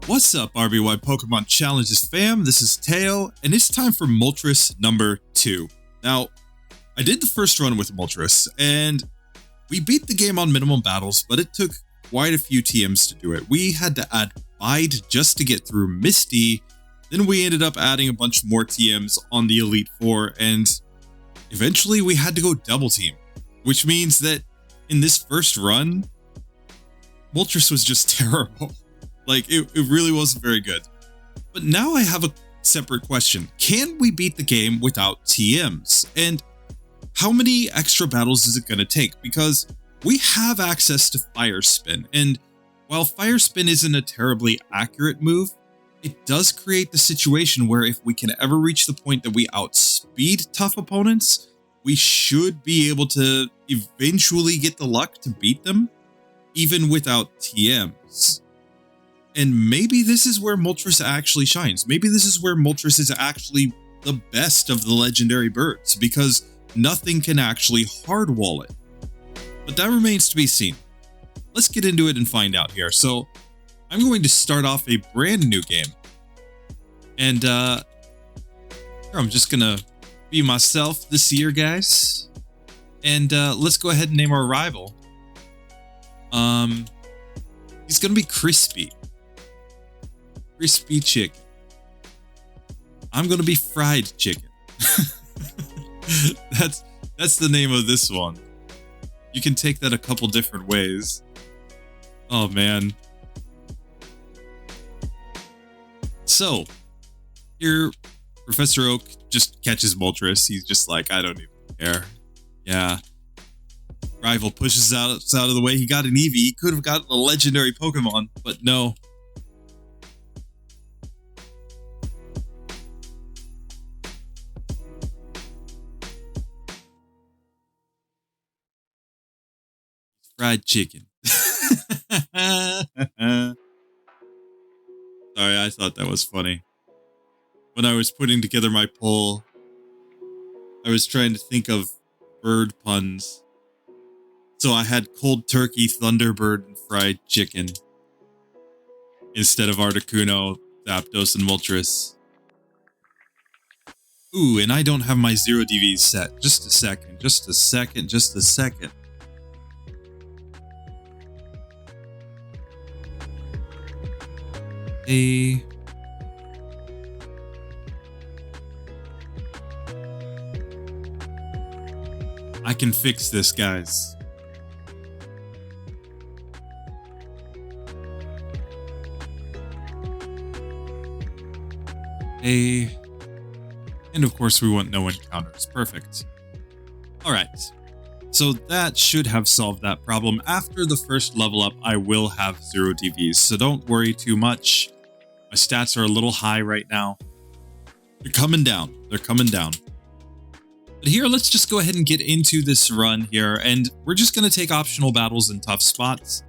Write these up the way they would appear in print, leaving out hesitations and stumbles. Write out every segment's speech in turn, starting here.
What's up, RBY Pokemon Challenges fam? This is Teo, and it's time for Moltres number 2. Now, I did the first run with Moltres, and we beat the game on minimum battles, but it took quite a few TMs to do it. We had to add Bide just to get through Misty, then we ended up adding a bunch more TMs on the Elite Four, and eventually we had to go double team, which means that in this first run, Moltres was just terrible. Like, it really wasn't very good. But now I have a separate question. Can we beat the game without TMs? And how many extra battles is it going to take? Because we have access to Fire Spin, and while Fire Spin isn't a terribly accurate move, it does create the situation where if we can ever reach the point that we outspeed tough opponents, we should be able to eventually get the luck to beat them, even without TMs. And maybe this is where Moltres actually shines. Maybe this is where Moltres is actually the best of the legendary birds, because nothing can actually hardwall it. But that remains to be seen. Let's get into it and find out here. So, I'm going to start off a brand new game. And, I'm just gonna be myself this year, guys. And, let's go ahead and name our rival. He's gonna be Crispy. Crispy Chicken. I'm gonna be Fried Chicken. That's the name of this one. You can take that a couple different ways. Oh man. So, here Professor Oak just catches Moltres. He's just like, I don't even care. Yeah. Rival pushes out of the way. He got an Eevee. He could have gotten a legendary Pokemon, but no. Fried chicken. Sorry, I thought that was funny. When I was putting together my poll, I was trying to think of bird puns. So I had cold turkey, thunderbird, and fried chicken instead of Articuno, Zapdos, and Moltres. Ooh, and I don't have my 0 DVs set. Just a second. I can fix this, guys. And of course we want no encounters. Perfect. Alright. So that should have solved that problem. After the first level up, I will have 0 DVs, so don't worry too much. My stats are a little high right now. They're coming down. But here, let's just go ahead and get into this run here, and we're just going to take optional battles in tough spots.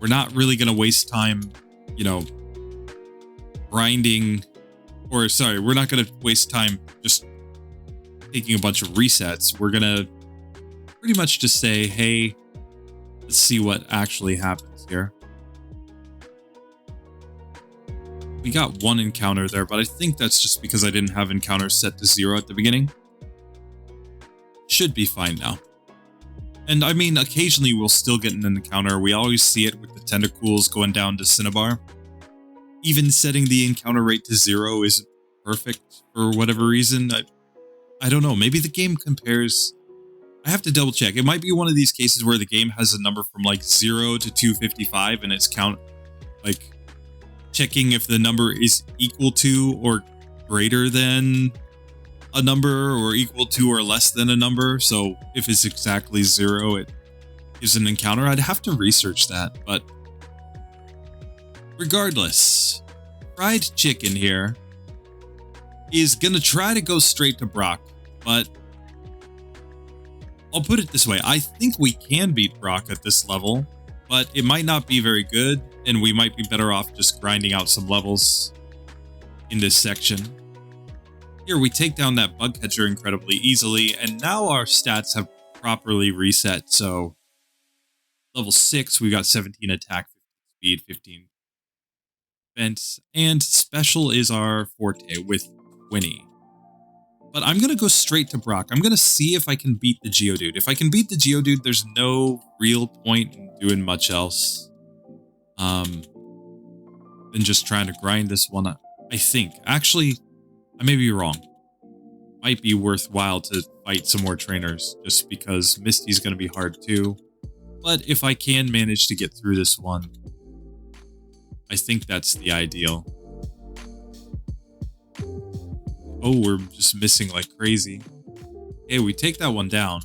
We're not really going to waste time, grinding, or sorry, we're not going to waste time just taking a bunch of resets. We're going to pretty much just say, hey, let's see what actually happens here. We got one encounter there, but I think that's just because I didn't have encounters set to 0 at the beginning. Should be fine now. And I mean, occasionally we'll still get an encounter. We always see it with the Tentacools going down to Cinnabar. Even setting the encounter rate to 0 is perfect for whatever reason. I don't know. Maybe the game compares. I have to double check. It might be one of these cases where the game has a number from like 0 to 255 and it's checking if the number is equal to or greater than a number, or equal to or less than a number. So if it's exactly 0, it gives an encounter. I'd have to research that, but regardless, Fried Chicken here is gonna try to go straight to Brock, but I'll put it this way. I think we can beat Brock at this level, but it might not be very good, and we might be better off just grinding out some levels in this section. Here, we take down that bug catcher incredibly easily, and now our stats have properly reset. So, level 6, we got 17 attack, 15 speed, 15 defense, and special is our forte with 20. But I'm going to go straight to Brock. I'm going to see if I can beat the Geodude. If I can beat the Geodude, there's no real point in doing much else than just trying to grind this one up. I think. Actually, I may be wrong. Might be worthwhile to fight some more trainers, just because Misty's going to be hard too. But if I can manage to get through this one, I think that's the ideal. Oh, we're just missing like crazy. Okay, we take that one down.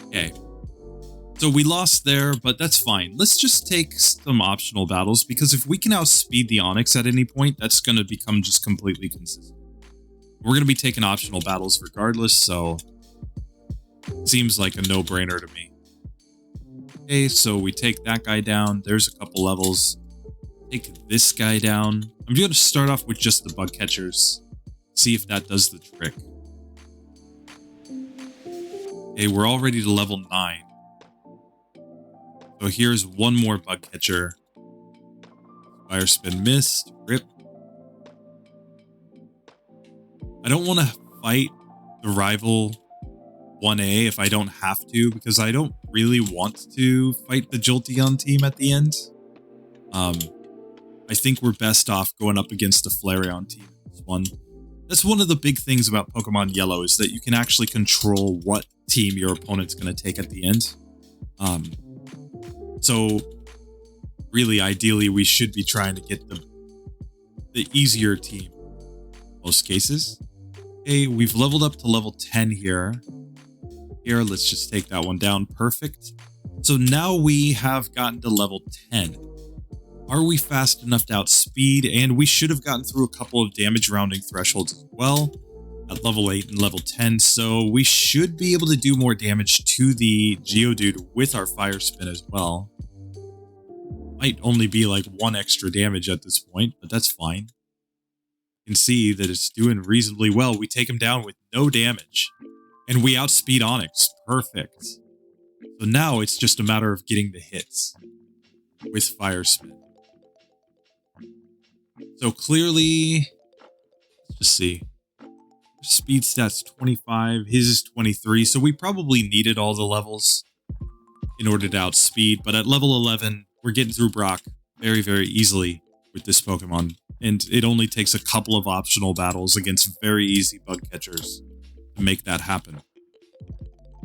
Okay. So we lost there, but that's fine. Let's just take some optional battles, because if we can outspeed the Onix at any point, that's going to become just completely consistent. We're going to be taking optional battles regardless, so it seems like a no-brainer to me. Okay, so we take that guy down. There's a couple levels. Take this guy down. I'm going to start off with just the bug catchers. See if that does the trick. Okay, we're already to level 9. So here's one more bug catcher. Fire spin missed. Rip. I don't want to fight the rival 1A if I don't have to, because I don't really want to fight the Jolteon team at the end. I think we're best off going up against the Flareon team. That's one of the big things about Pokemon Yellow, is that you can actually control what team your opponent's going to take at the end. So really, ideally, we should be trying to get the easier team in most cases. Okay, we've leveled up to level 10 here. Here, let's just take that one down. Perfect. So now we have gotten to level 10. Are we fast enough to outspeed? And we should have gotten through a couple of damage rounding thresholds as well at level 8 and level 10. So we should be able to do more damage to the Geodude with our Fire Spin as well. Might only be like 1 extra damage at this point, but that's fine. You can see that it's doing reasonably well. We take him down with no damage. And we outspeed Onix. Perfect. So now it's just a matter of getting the hits with Fire Spin. So clearly, let's just see. Speed stats 25, his is 23, so we probably needed all the levels in order to outspeed, but at level 11, we're getting through Brock very, very easily with this Pokemon, and it only takes a couple of optional battles against very easy bug catchers to make that happen.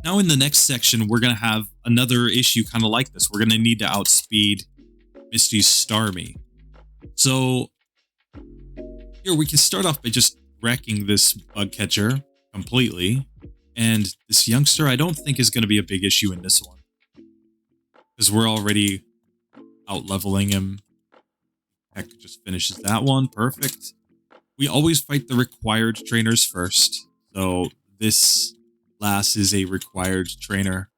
Now in the next section, we're going to have another issue kind of like this. We're going to need to outspeed Misty's Starmie. So here we can start off by just wrecking this bug catcher completely. And this youngster, I don't think is going to be a big issue in this one, because we're already out-leveling him. Heck, just finishes that one. Perfect. We always fight the required trainers first. So this last is a required trainer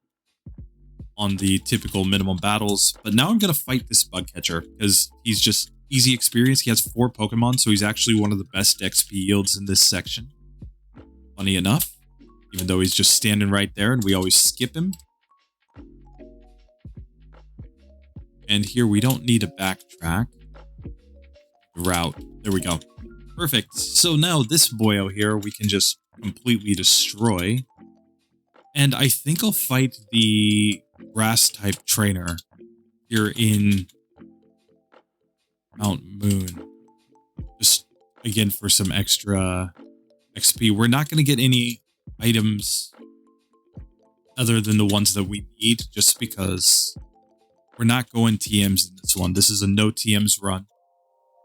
on the typical minimum battles. But now I'm going to fight this bug catcher, because he's just easy experience. He has 4 Pokemon, so he's actually one of the best XP yields in this section. Funny enough, even though he's just standing right there and we always skip him. And here we don't need to backtrack. Route. There we go. Perfect. So now this boyo here we can just completely destroy. And I think I'll fight the grass type trainer here in Mount Moon. Just again for some extra XP. We're not going to get any items other than the ones that we need, just because we're not going TMs in this one. This is a no TMs run.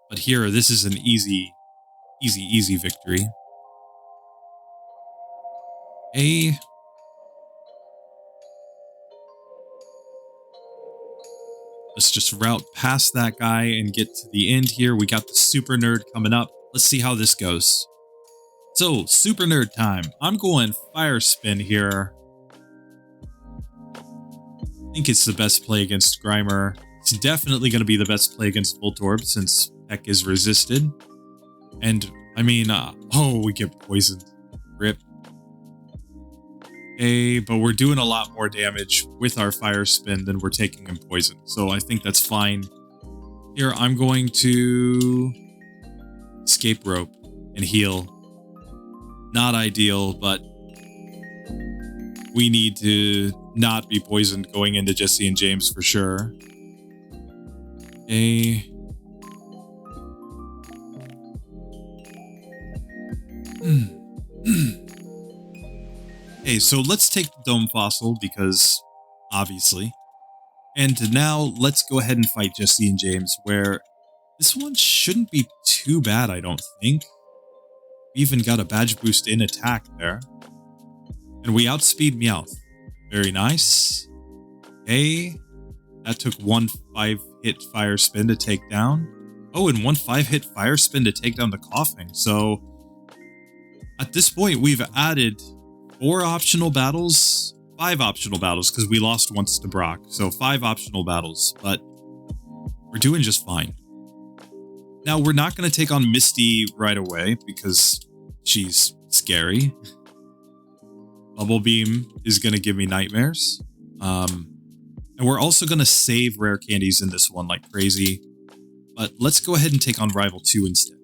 But here, this is an easy victory. Let's just route past that guy and get to the end here. We got the Super Nerd coming up. Let's see how this goes. So, Super Nerd time. I'm going Fire Spin here. I think it's the best play against Grimer. It's definitely going to be the best play against Voltorb, since Peck is resisted. And, I mean, oh, we get poisoned. Rip. Okay, but we're doing a lot more damage with our fire spin than we're taking in poison. So I think that's fine. Here, I'm going to escape rope and heal. Not ideal, but we need to not be poisoned going into Jesse and James for sure. Okay. Okay, so let's take the Dome Fossil because, obviously. And now let's go ahead and fight Jesse and James, where this one shouldn't be too bad, I don't think. We even got a badge boost in attack there. And we outspeed Meowth. Very nice. Okay. That took one 5-hit fire spin to take down. Oh, and one 5-hit fire spin to take down the Coughing. So, at this point, we've added 4 optional battles. 5 optional battles, because we lost once to Brock. So 5 optional battles, but we're doing just fine. Now, we're not going to take on Misty right away, because she's scary. Bubble Beam is going to give me nightmares. And we're also going to save rare candies in this one like crazy. But let's go ahead and take on Rival 2 instead.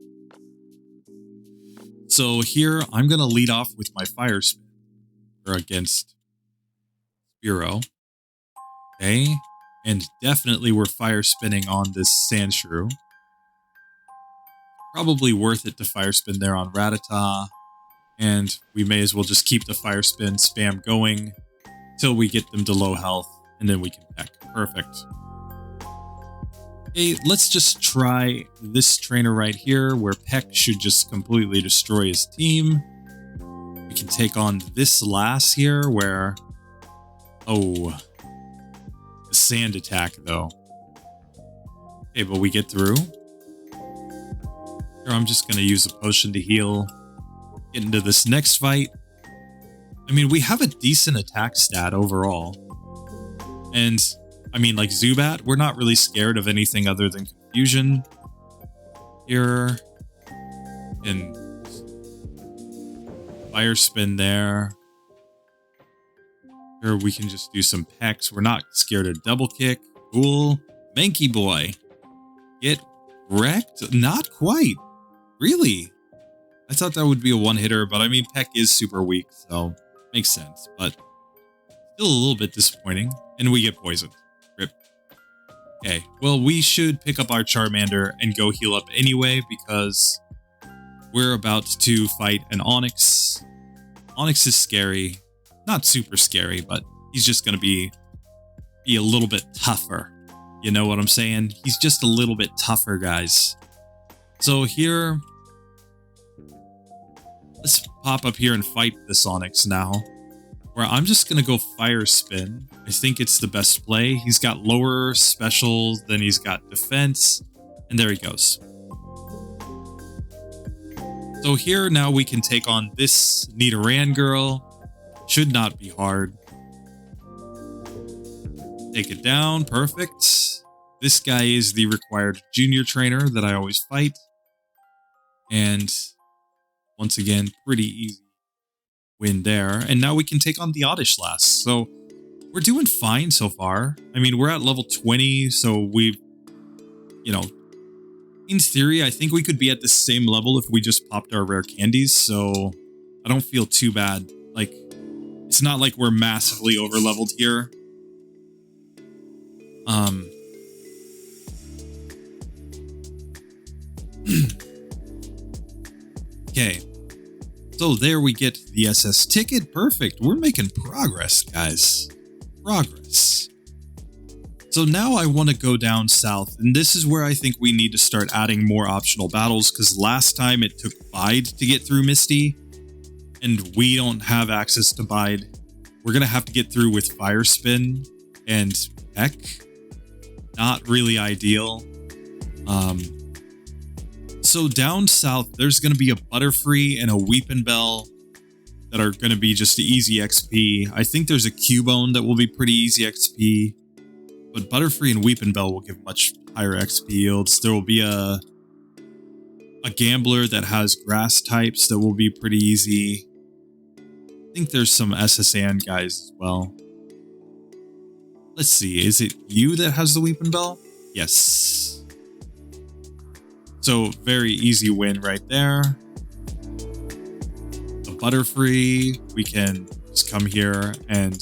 So here, I'm going to lead off with my Fire Spin. Or against Spearow. Okay. And definitely we're Fire Spinning on this Sandshrew. Probably worth it to Fire Spin there on Rattata. And we may as well just keep the Fire Spin spam going till we get them to low health. And then we can peck. Perfect. Okay, let's just try this trainer right here, where Peck should just completely destroy his team. We can take on this Lass here, where... Oh. The sand attack, though. Okay, but we get through. Here, I'm just going to use a potion to heal. Get into this next fight. I mean, we have a decent attack stat overall. And, I mean, like Zubat, we're not really scared of anything other than confusion. Here. And Fire Spin there. Here we can just do some pecks. We're not scared of Double Kick. Cool. Mankey Boy. Get wrecked? Not quite. Really? I thought that would be a one-hitter, but I mean, Peck is super weak, so makes sense. But still a little bit disappointing. And we get poisoned. Rip. Okay, well, we should pick up our Charmander and go heal up anyway, because we're about to fight an Onix. Onix is scary. Not super scary, but he's just going to be a little bit tougher. You know what I'm saying? He's just a little bit tougher, guys. So here, let's pop up here and fight the Onix now. Where I'm just going to go Fire Spin. I think it's the best play. He's got lower special than he's got defense. And there he goes. So here now we can take on this Nidoran girl. Should not be hard. Take it down. Perfect. This guy is the required junior trainer that I always fight. And once again, pretty easy win there. And now we can take on the Oddish Lass. So we're doing fine so far. I mean, we're at level 20, so we've, you know, in theory, I think we could be at the same level if we just popped our rare candies. So I don't feel too bad. Like, it's not like we're massively over leveled here. Okay. So there we get the SS ticket. Perfect. We're making progress, guys. Progress. So now I want to go down south, and this is where I think we need to start adding more optional battles, because last time it took Bide to get through Misty, and we don't have access to Bide. We're going to have to get through with Fire Spin and Peck. Not really ideal. So down south, there's going to be a Butterfree and a Weepinbell that are going to be just easy XP. I think there's a Cubone that will be pretty easy XP. But Butterfree and Weepinbell will give much higher XP yields. There will be a Gambler that has grass types that will be pretty easy. think there's some SSN guys as well. Let's see, is it you that has the Weeping Bell? Yes. So very easy win right there. The Butterfree, we can just come here and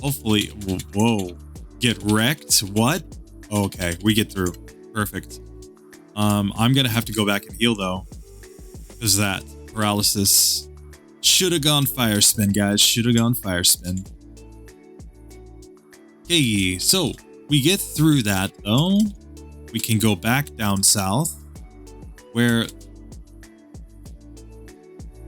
hopefully, whoa, get wrecked. What? Okay, we get through. Perfect. I'm gonna have to go back and heal though, because that paralysis should have gone Fire Spin, guys. Should have gone Fire Spin. Okay, so we get through that though. We can go back down south, where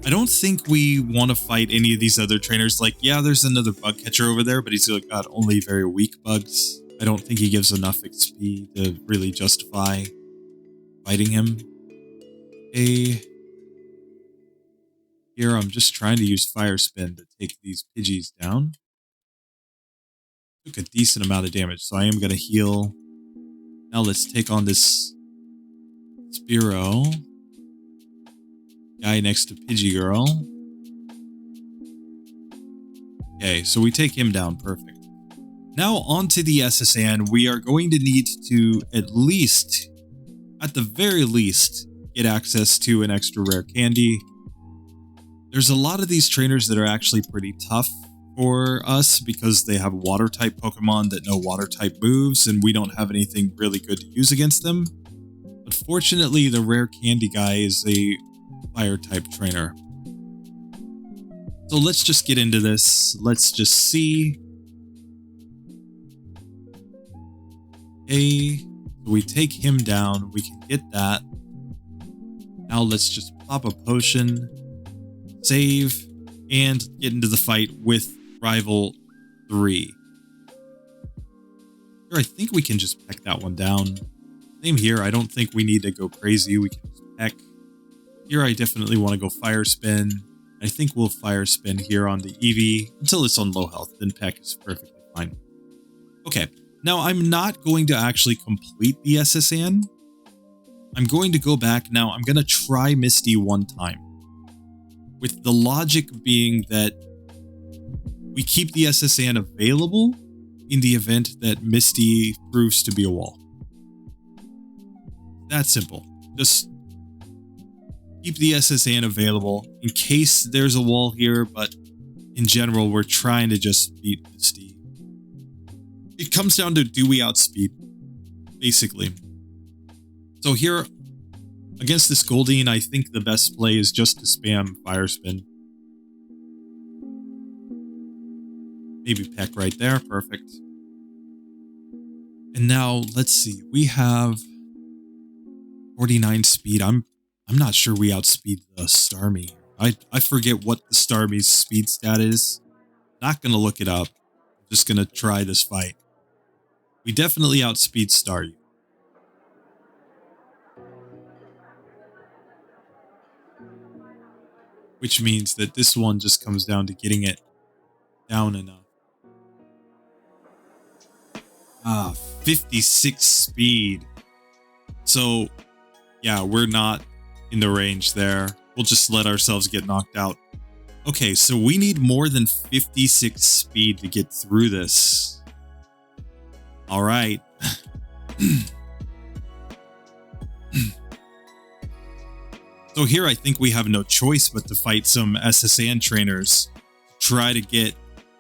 I don't think we want to fight any of these other trainers. Like, yeah, there's another bug catcher over there, but he's got only very weak bugs. I don't think he gives enough XP to really justify fighting him. Okay. Here, I'm just trying to use Fire Spin to take these Pidgeys down. Took a decent amount of damage, so I am going to heal. Now let's take on this Spearow. Guy next to Pidgey Girl. Okay, so we take him down. Perfect. Now onto the SSN. We are going to need to at the very least, get access to an extra rare candy. There's a lot of these trainers that are actually pretty tough for us because they have water type Pokemon that know water type moves, and we don't have anything really good to use against them. But fortunately, the rare candy guy is a fire type trainer. So let's just get into this. Let's just see. Okay, so we take him down. We can get that. Now let's just pop a potion, save, and get into the fight with Rival 3. Here, I think we can just peck that one down. Same here. I don't think we need to go crazy. We can just peck. Here, I definitely want to go Fire Spin. I think we'll Fire Spin here on the Eevee until it's on low health. Then peck is perfectly fine. Okay, now I'm not going to actually complete the SSN. I'm going to go back now. I'm going to try Misty one time, with the logic being that we keep the SSN available in the event that Misty proves to be a wall. That simple. Just keep the SSN available in case there's a wall here, but in general, we're trying to just beat Misty. It comes down to, do we outspeed, basically. So here, against this Goldeen, I think the best play is just to spam Fire Spin. Maybe peck right there, perfect. And now, let's see, we have 49 speed. I'm not sure we outspeed the Starmie. I forget what the Starmie's speed stat is. Not gonna look it up. I'm just gonna try this fight. We definitely outspeed Starmie. Which means that this one just comes down to getting it down enough. 56 speed. So, yeah, we're not in the range there. We'll just let ourselves get knocked out. Okay, so we need more than 56 speed to get through this. All right. So here I think we have no choice but to fight some SSN trainers to try to get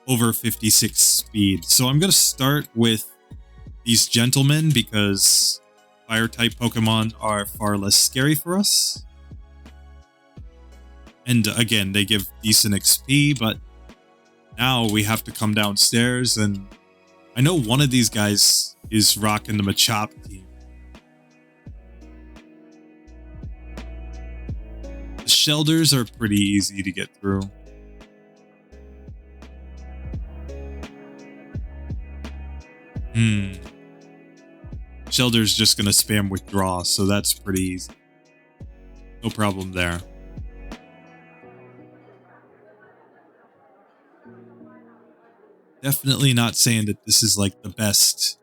over 56 speed. So I'm going to start with these gentlemen because fire type Pokemon are far less scary for us. And again, they give decent XP, but now we have to come downstairs, and I know one of these guys is rocking the Machop team. The Shelders are pretty easy to get through. Shelder's just gonna spam withdraw, so that's pretty easy. No problem there. Definitely not saying that this is like the best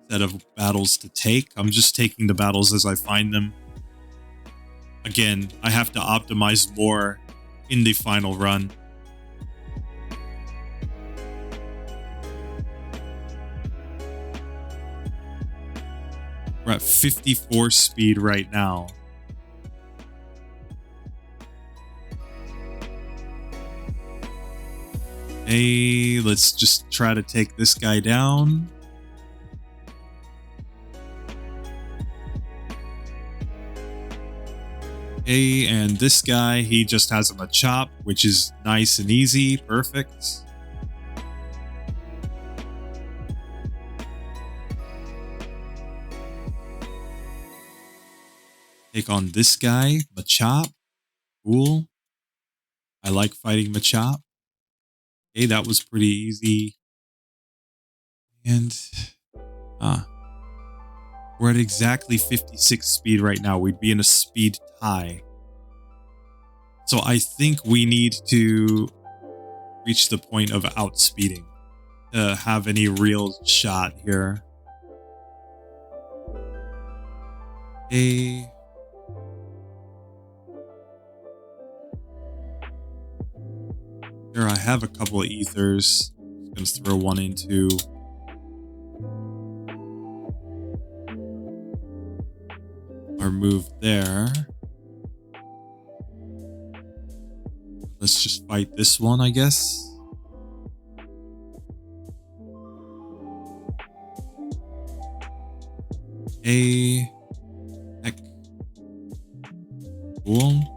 set of battles to take. I'm just taking the battles as I find them. Again, I have to optimize more in the final run. We're at 54 speed right now. Hey, let's just try to take this guy down. Okay, and this guy, he just has him a chop, which is nice and easy. Perfect. Take on this guy, Machop. Cool. I like fighting Machop. Okay, that was pretty easy. And we're at exactly 56 speed right now. We'd be in a speed tie. So I think we need to reach the point of outspeeding to have any real shot here. Okay. Here, I have a couple of ethers. I'm gonna throw one into our move there. Let's just fight this one, I guess. Heck. Cool.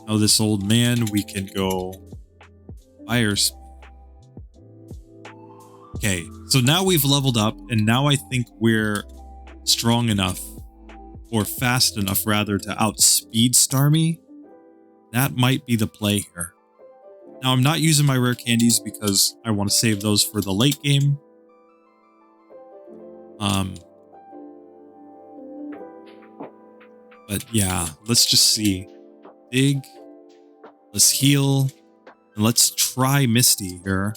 Now this old man, we can go fire spin. Okay, so now we've leveled up, and now I think we're strong enough, or fast enough rather, to outspeed Starmie. That might be the play here. Now I'm not using my rare candies because I want to save those for the late game. But yeah, let's just see. Dig. Let's heal. And let's try Misty here.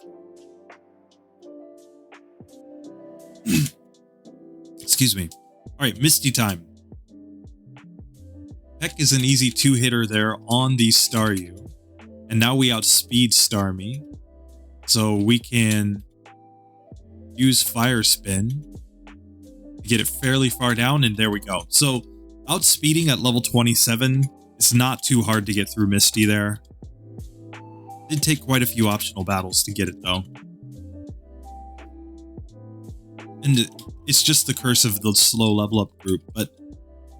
Excuse me. Alright, Misty time. Peck is an easy two-hitter there on the Staryu. And now we outspeed Starmie. So we can use Fire Spin to get it fairly far down, and there we go. So outspeeding at level 27, it's not too hard to get through Misty there. Did take quite a few optional battles to get it though. And it's just the curse of the slow level up group, but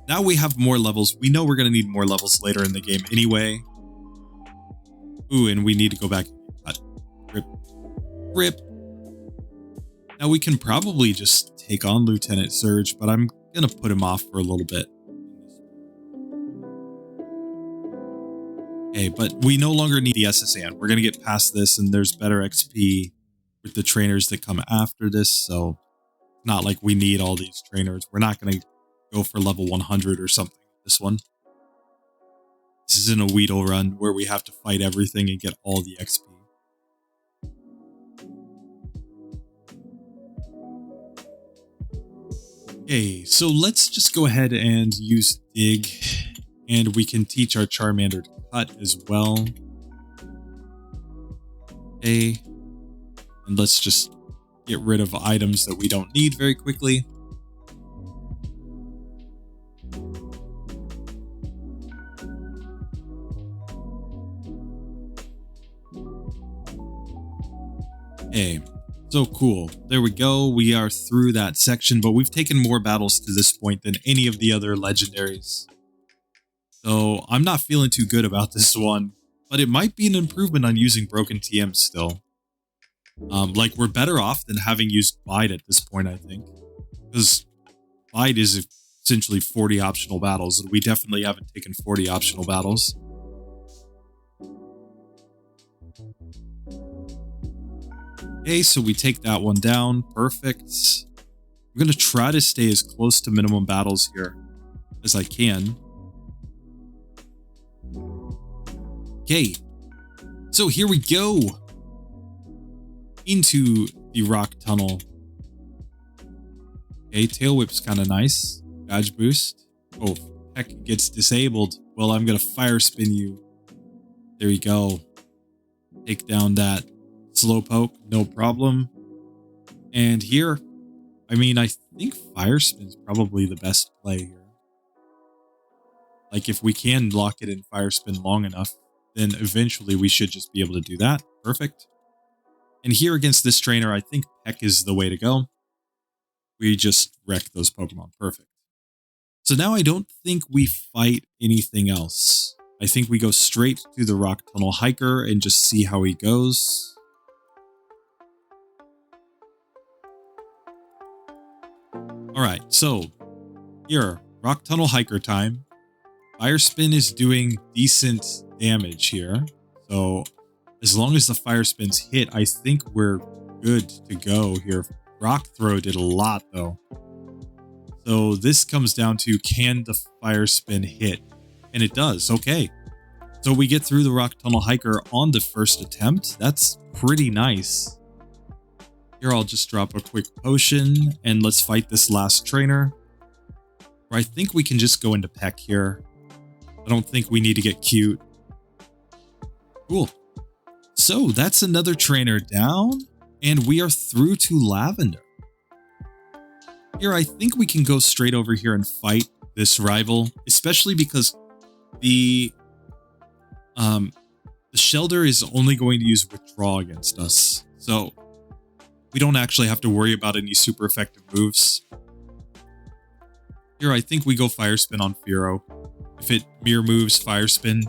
now we have more levels. We know we're going to need more levels later in the game anyway. Ooh, and we need to go back. Rip. Rip. Now we can probably just take on Lieutenant Surge, but I'm going to put him off for a little bit. Okay, but we no longer need the SSN. We're going to get past this, and there's better XP with the trainers that come after this, so not like we need all these trainers. We're not going to go for level 100 or something with this one. This isn't a Weedle run where we have to fight everything and get all the XP. Okay, so let's just go ahead and use Dig, and we can teach our Charmander to cut as well. Okay, and let's just get rid of items that we don't need very quickly. Okay, so cool. There we go. We are through that section, but we've taken more battles to this point than any of the other legendaries. So I'm not feeling too good about this one, but it might be an improvement on using broken TM still. Like, we're better off than having used Bide at this point, I think. Because Bide is essentially 40 optional battles, and we definitely haven't taken 40 optional battles. Okay, so we take that one down. Perfect. I'm going to try to stay as close to minimum battles here as I can. Okay, so here we go into the rock tunnel. Okay, Tail Whip's kind of nice. Dodge boost. Oh, heck, gets disabled. Well, I'm going to fire spin you. There you go. Take down that Slowpoke, no problem. And here, I mean, I think Fire Spin's probably the best play here. Like, if we can lock it in Fire Spin long enough, then eventually we should just be able to do that. Perfect. And here against this trainer, I think Peck is the way to go. We just wreck those Pokemon. Perfect. So now I don't think we fight anything else. I think we go straight to the Rock Tunnel Hiker and just see how he goes. Alright, so here, Rock Tunnel Hiker time. Fire Spin is doing decent damage here. So as long as the Fire Spins hit, I think we're good to go here. Rock Throw did a lot though. So this comes down to, can the Fire Spin hit? And it does. Okay. So we get through the Rock Tunnel Hiker on the first attempt. That's pretty nice. Here I'll just drop a quick potion and let's fight this last trainer. Or I think we can just go into Peck here. I don't think we need to get cute. Cool. So that's another trainer down, and we are through to Lavender. Here, I think we can go straight over here and fight this rival, especially because the Shelder is only going to use Withdraw against us. So we don't actually have to worry about any super effective moves. Here, I think we go Fire Spin on Fearow. If it mirror moves Fire Spin,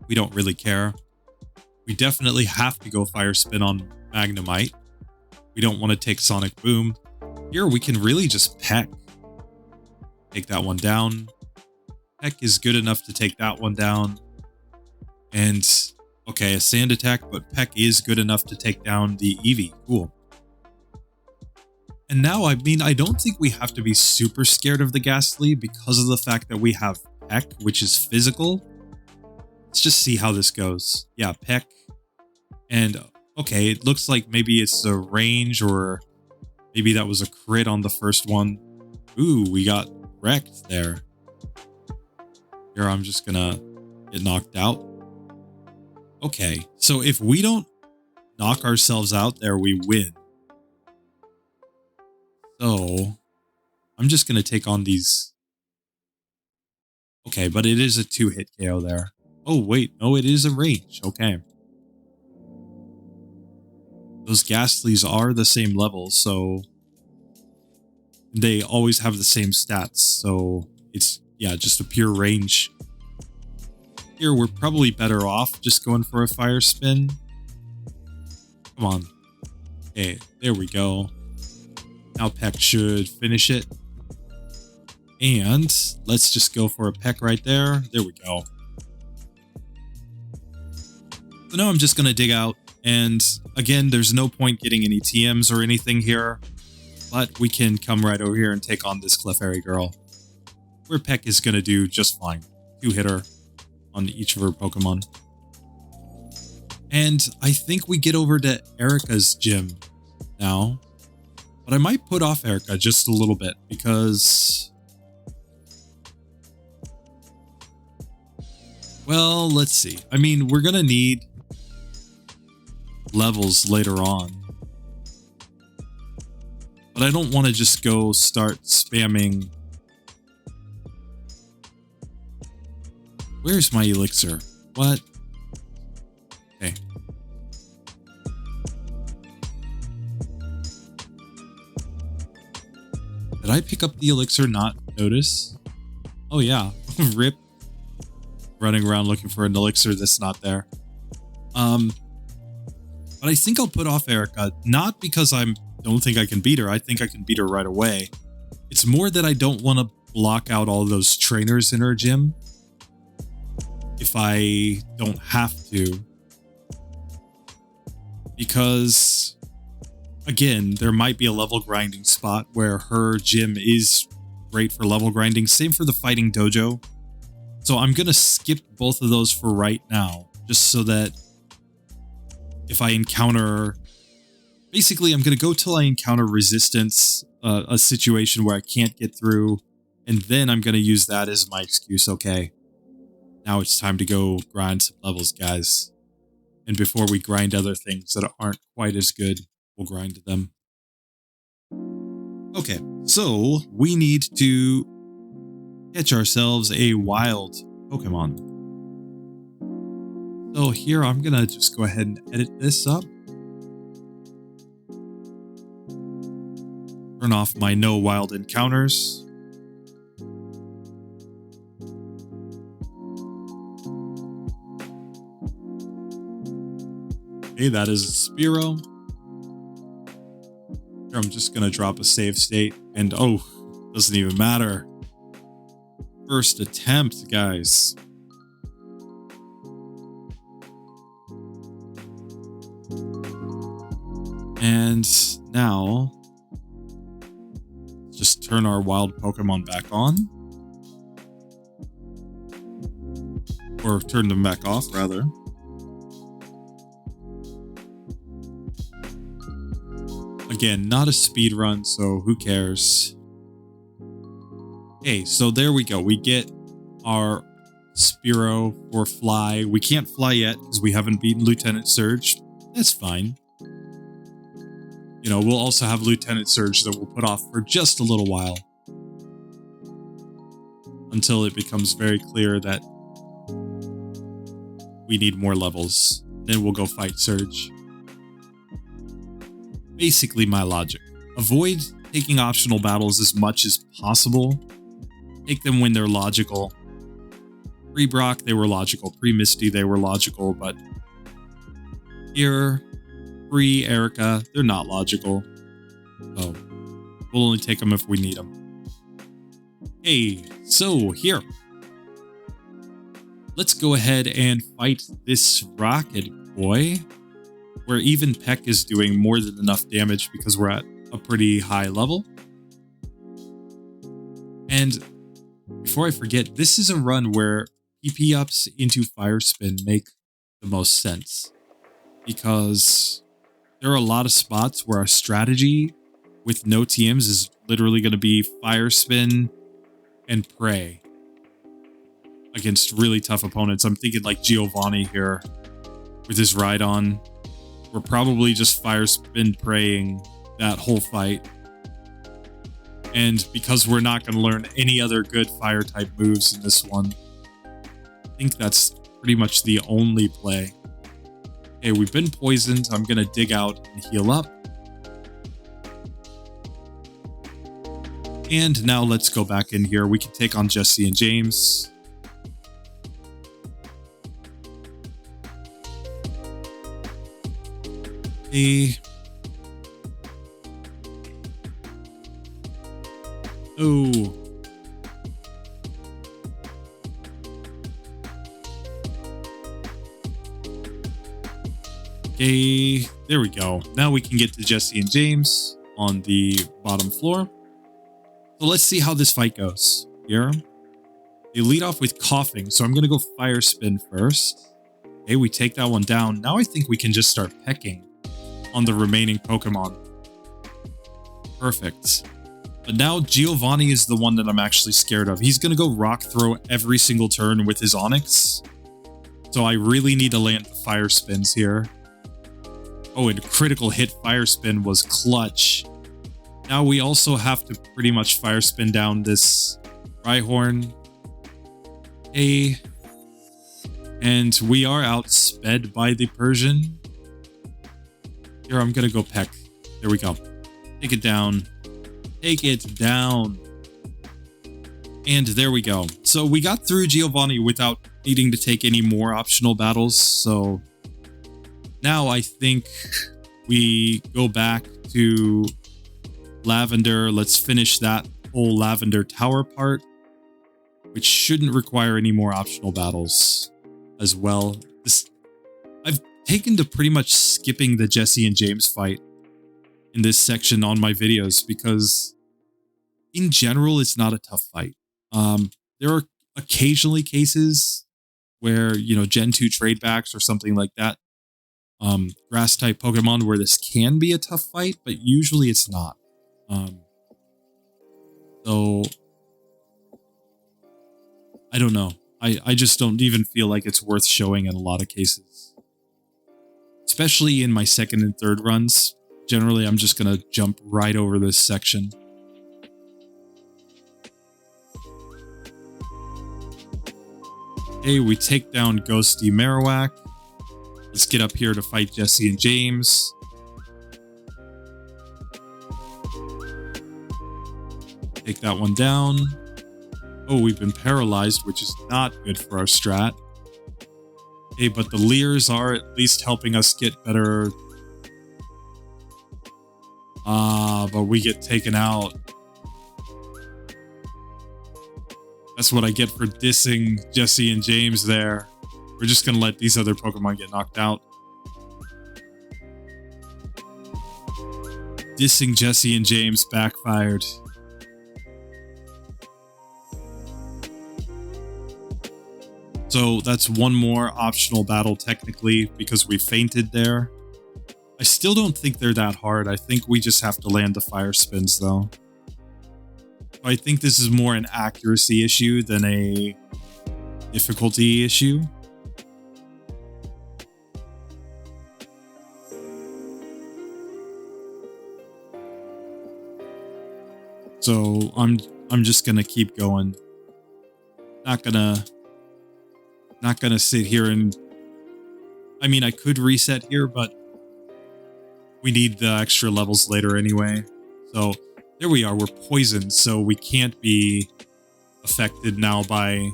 we don't really care. We definitely have to go Fire Spin on Magnemite. We don't want to take Sonic Boom. Here, we can really just Peck. Take that one down. Peck is good enough to take that one down. And, okay, a Sand Attack, but Peck is good enough to take down the Eevee. Cool. And now, I mean, I don't think we have to be super scared of the Ghastly because of the fact that we have Peck, which is physical. Let's just see how this goes. Yeah, Peck. And, okay, it looks like maybe it's a range or maybe that was a crit on the first one. Ooh, we got wrecked there. Here, I'm just gonna get knocked out. Okay, so if we don't knock ourselves out there, we win. So, I'm just gonna take on these. Okay, but it is a 2-hit KO there. Oh, wait. No, it is a range. Okay. Those Ghastlies are the same level, so they always have the same stats. So it's, yeah, just a pure range. Here, we're probably better off just going for a Fire Spin. Come on. Okay, there we go. Now Peck should finish it. And let's just go for a Peck right there. There we go. So now I'm just going to dig out. And again, there's no point getting any TMs or anything here. But we can come right over here and take on this Clefairy girl. Where Peck is going to do just fine. 2-hitter on each of her Pokemon. And I think we get over to Erica's gym now. But I might put off Erica just a little bit because, well, let's see. I mean, we're going to need levels later on. But I don't want to just go start spamming. Where's my elixir? What? Okay. Did I pick up the elixir, not notice? Oh yeah, rip. Running around looking for an elixir that's not there. But I think I'll put off Erica, not because I don't think I can beat her. I think I can beat her right away. It's more that I don't want to block out all those trainers in her gym if I don't have to. Because, again, there might be a level grinding spot where her gym is great for level grinding. Same for the fighting dojo. So I'm going to skip both of those for right now, just so that if I encounter, basically I'm going to go till I encounter resistance, a situation where I can't get through, and then I'm going to use that as my excuse. Okay, Now it's time to go grind some levels, guys. And before we grind other things that aren't quite as good, we'll grind them. Okay, so we need to catch ourselves a wild Pokemon. So here I'm gonna just go ahead and edit this up. Turn off my no wild encounters. Okay, that is a Spearow. Here I'm just gonna drop a save state, and oh, doesn't even matter. First attempt, guys. And now, just turn our wild Pokemon back on. Or turn them back off, rather. Again, not a speed run, so who cares? Okay, so there we go. We get our Spearow for Fly. We can't fly yet because we haven't beaten Lieutenant Surge. That's fine. You know, we'll also have Lieutenant Surge that we'll put off for just a little while. Until it becomes very clear that we need more levels. Then we'll go fight Surge. Basically my logic. Avoid taking optional battles as much as possible. Take them when they're logical. Pre-Brock, they were logical. Pre-Misty, they were logical. But here, pre-Erica, they're not logical. So we'll only take them if we need them. Hey, so here. Let's go ahead and fight this Rocket Boy. Where even Peck is doing more than enough damage because we're at a pretty high level. And before I forget, this is a run where PP ups into Fire Spin make the most sense. Because there are a lot of spots where our strategy with no TMs is literally going to be Fire Spin and Pray against really tough opponents. I'm thinking like Giovanni here with his Rhydon. We're probably just Fire Spin praying that whole fight. And because we're not going to learn any other good fire type moves in this one, I think that's pretty much the only play. Okay, we've been poisoned. I'm going to dig out and heal up. And now let's go back in here. We can take on Jesse and James. Oh. Okay, there we go. Now we can get to Jesse and James on the bottom floor. So let's see how this fight goes. Here, they lead off with coughing, so I'm going to go Fire Spin first. Okay, we take that one down. Now I think we can just start pecking on the remaining Pokemon. Perfect. But now Giovanni is the one that I'm actually scared of. He's going to go Rock Throw every single turn with his Onix. So I really need to land the Fire Spins here. Oh, and critical hit Fire Spin was clutch. Now we also have to pretty much Fire Spin down this Rhyhorn. Okay. And we are outsped by the Persian. Here, I'm going to go Peck. There we go. Take it down. Take it down. And there we go. So we got through Giovanni without needing to take any more optional battles. So now I think we go back to Lavender. Let's finish that whole Lavender Tower part, which shouldn't require any more optional battles as well. I've taken to pretty much skipping the Jesse and James fight in this section on my videos because in general, it's not a tough fight. There are occasionally cases where, you know, Gen 2 trade backs or something like that, grass type Pokemon where this can be a tough fight, but usually it's not. So I don't know. I just don't even feel like it's worth showing in a lot of cases. Especially in my second and third runs. Generally, I'm just going to jump right over this section. Okay, we take down Ghosty Marowak. Let's get up here to fight Jesse and James. Take that one down. Oh, we've been paralyzed, which is not good for our strat. Okay, but the Leers are at least helping us get better. But we get taken out. That's what I get for dissing Jesse and James there. We're just going to let these other Pokemon get knocked out. Dissing Jesse and James backfired. So that's one more optional battle technically because we fainted there. I still don't think they're that hard. I think we just have to land the fire spins though. I think this is more an accuracy issue than a difficulty issue. So I'm just gonna keep going. Not gonna sit here and... I mean, I could reset here, but we need the extra levels later anyway. So there we are. We're poisoned, so we can't be affected now by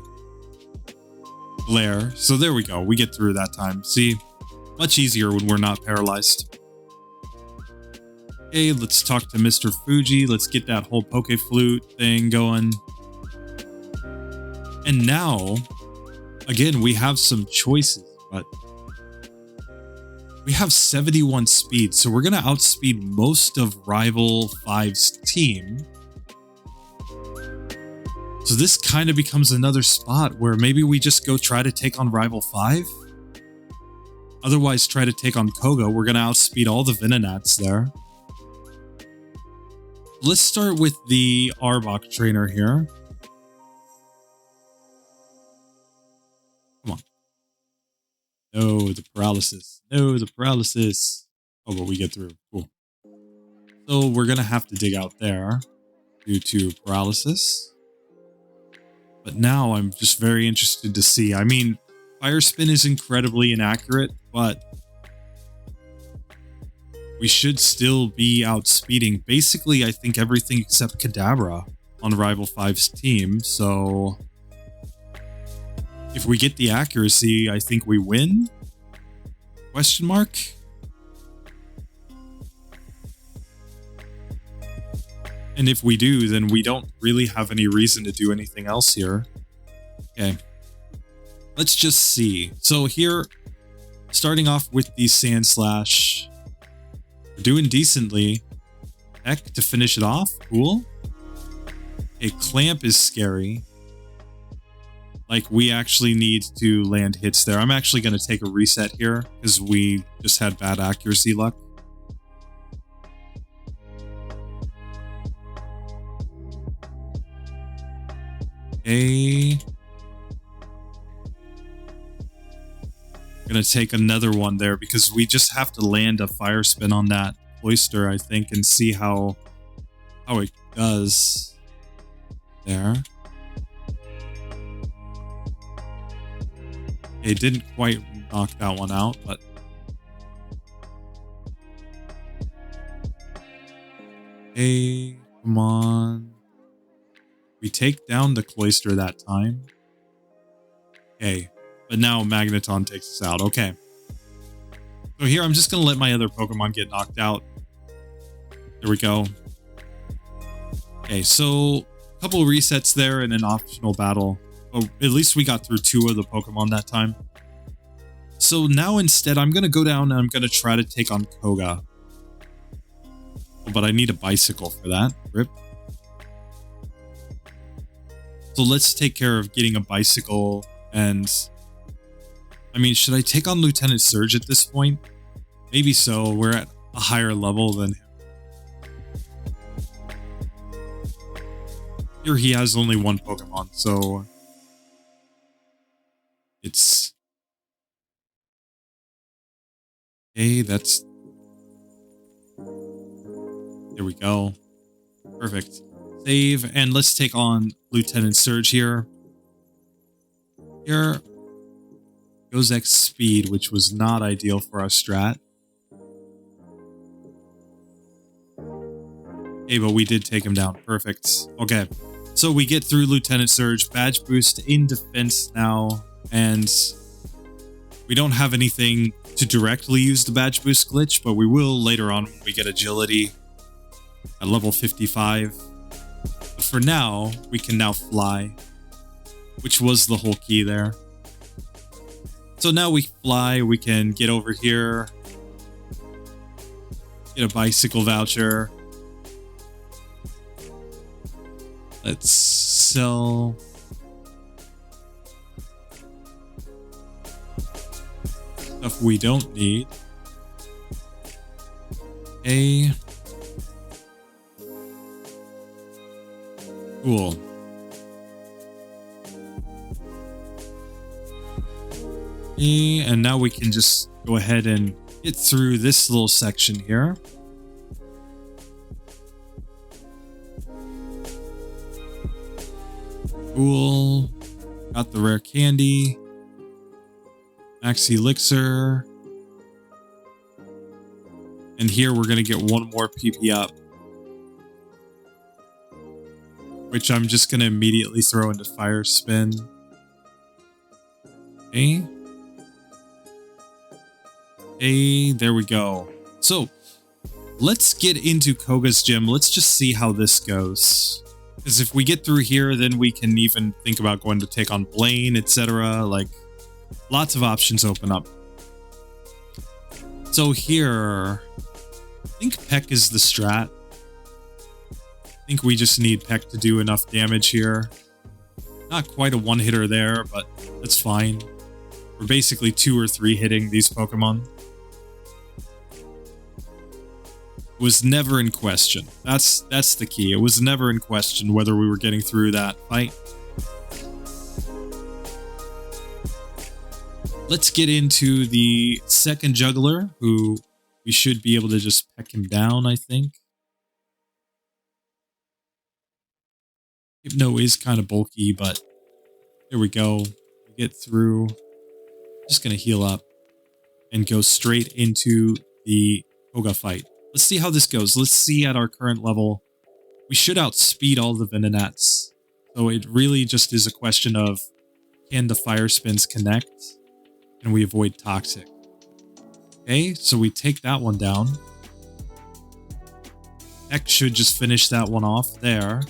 glare. So there we go. We get through that time. See? Much easier when we're not paralyzed. Okay, let's talk to Mr. Fuji. Let's get that whole Poke Flute thing going. And now... again, we have some choices, but we have 71 speed, so we're going to outspeed most of Rival 5's team. So this kind of becomes another spot where maybe we just go try to take on Rival 5. Otherwise, try to take on Koga. We're going to outspeed all the Venonats there. Let's start with the Arbok trainer here. No, the paralysis. No, the paralysis. Oh, but we get through. Cool. So we're going to have to dig out there due to paralysis. But now I'm just very interested to see. I mean, Fire Spin is incredibly inaccurate, but we should still be outspeeding basically, I think, everything except Kadabra on Rival 5's team. So... if we get the accuracy, I think we win? Question mark? And if we do, then we don't really have any reason to do anything else here. Okay. Let's just see. So here, starting off with the Sand Slash. We're doing decently. Heck, to finish it off. Cool. Okay, Clamp is scary. Like, we actually need to land hits there. I'm actually going to take a reset here because we just had bad accuracy luck. Okay. I'm going to take another one there because we just have to land a Fire Spin on that Cloyster, I think, and see how it does there. It didn't quite knock that one out, but... hey, come on. We take down the Cloyster that time. Okay, but now Magneton takes us out. Okay. So here, I'm just going to let my other Pokemon get knocked out. There we go. Okay, so a couple of resets there and an optional battle. Oh, at least we got through 2 of the Pokemon that time. So now instead, I'm going to go down and I'm going to try to take on Koga. Oh, but I need a bicycle for that. Rip. So let's take care of getting a bicycle and... I mean, should I take on Lieutenant Surge at this point? Maybe so. We're at a higher level than him. Here he has only 1 Pokemon, so... It's... Okay, that's... There we go. Perfect. Save, and let's take on Lieutenant Surge here. Here goes X speed, which was not ideal for our strat. Okay, but we did take him down. Perfect. Okay, so we get through Lieutenant Surge, badge boost in defense now, and we don't have anything to directly use the badge boost glitch, but we will later on when we get agility at level 55. But for now, we can now fly, which was the whole key there. So now we fly, we can get over here, get a bicycle voucher. Let's sell. Stuff we don't need. Okay. Cool. And now we can just go ahead and get through this little section here. Cool. Got the rare candy. Max elixir. And here we're going to get one more PP up, which I'm just going to immediately throw into fire spin. Okay. Hey, there we go. So, let's get into Koga's gym. Let's just see how this goes. Because if we get through here, then we can even think about going to take on Blaine, etc. Like, lots of options open up. So here, I think Peck is the strat. I think we just need Peck to do enough damage here. Not quite a one-hitter there, but that's fine. We're basically 2 or 3 hitting these Pokemon. Was never in question. That's the key. It was never in question whether we were getting through that fight. Let's get into the second juggler, who we should be able to just peck him down, I think. Hypno is kind of bulky, but there we go. We get through. Just going to heal up and go straight into the Koga fight. Let's see how this goes. Let's see at our current level. We should outspeed all the Venonats. So it really just is a question of, can the fire spins connect? And we avoid toxic. Okay, so we take that one down. X should just finish that one off there.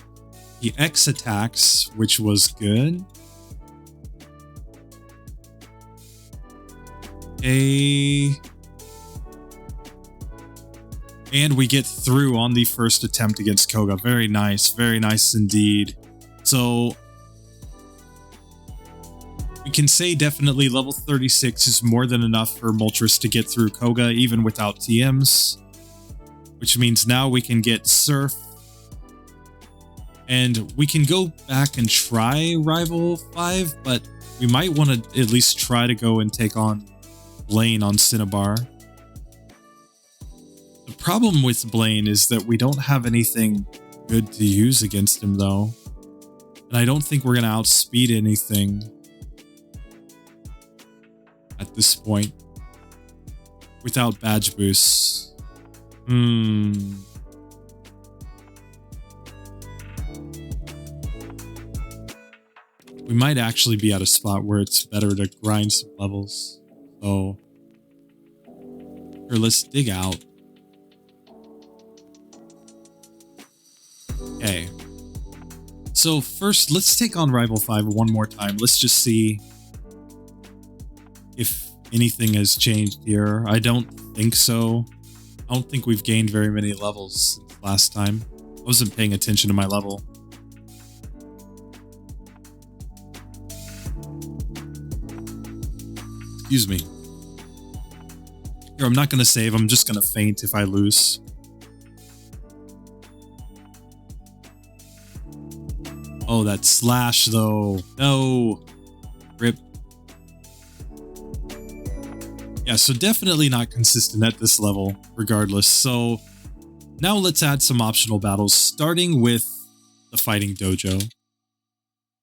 The X attacks, which was good. Okay. And we get through on the first attempt against Koga. Very nice indeed. So we can say definitely level 36 is more than enough for Moltres to get through Koga even without TMs. Which means now we can get Surf. And we can go back and try Rival 5, but we might want to at least try to go and take on Blaine on Cinnabar. The problem with Blaine is that we don't have anything good to use against him, though. And I don't think we're going to outspeed anything at this point without badge boosts. We might actually be at a spot where it's better to grind some levels. So, here, let's dig out. Okay. So first, let's take on Rival 5 one more time. Let's just see if anything has changed here. I don't think so. I don't think we've gained very many levels since last time. I wasn't paying attention to my level. Excuse me. Here, I'm not going to save. I'm just going to faint if I lose. Oh, that slash, though. No. Rip. Yeah, so definitely not consistent at this level regardless. So now let's add some optional battles, starting with the Fighting Dojo. I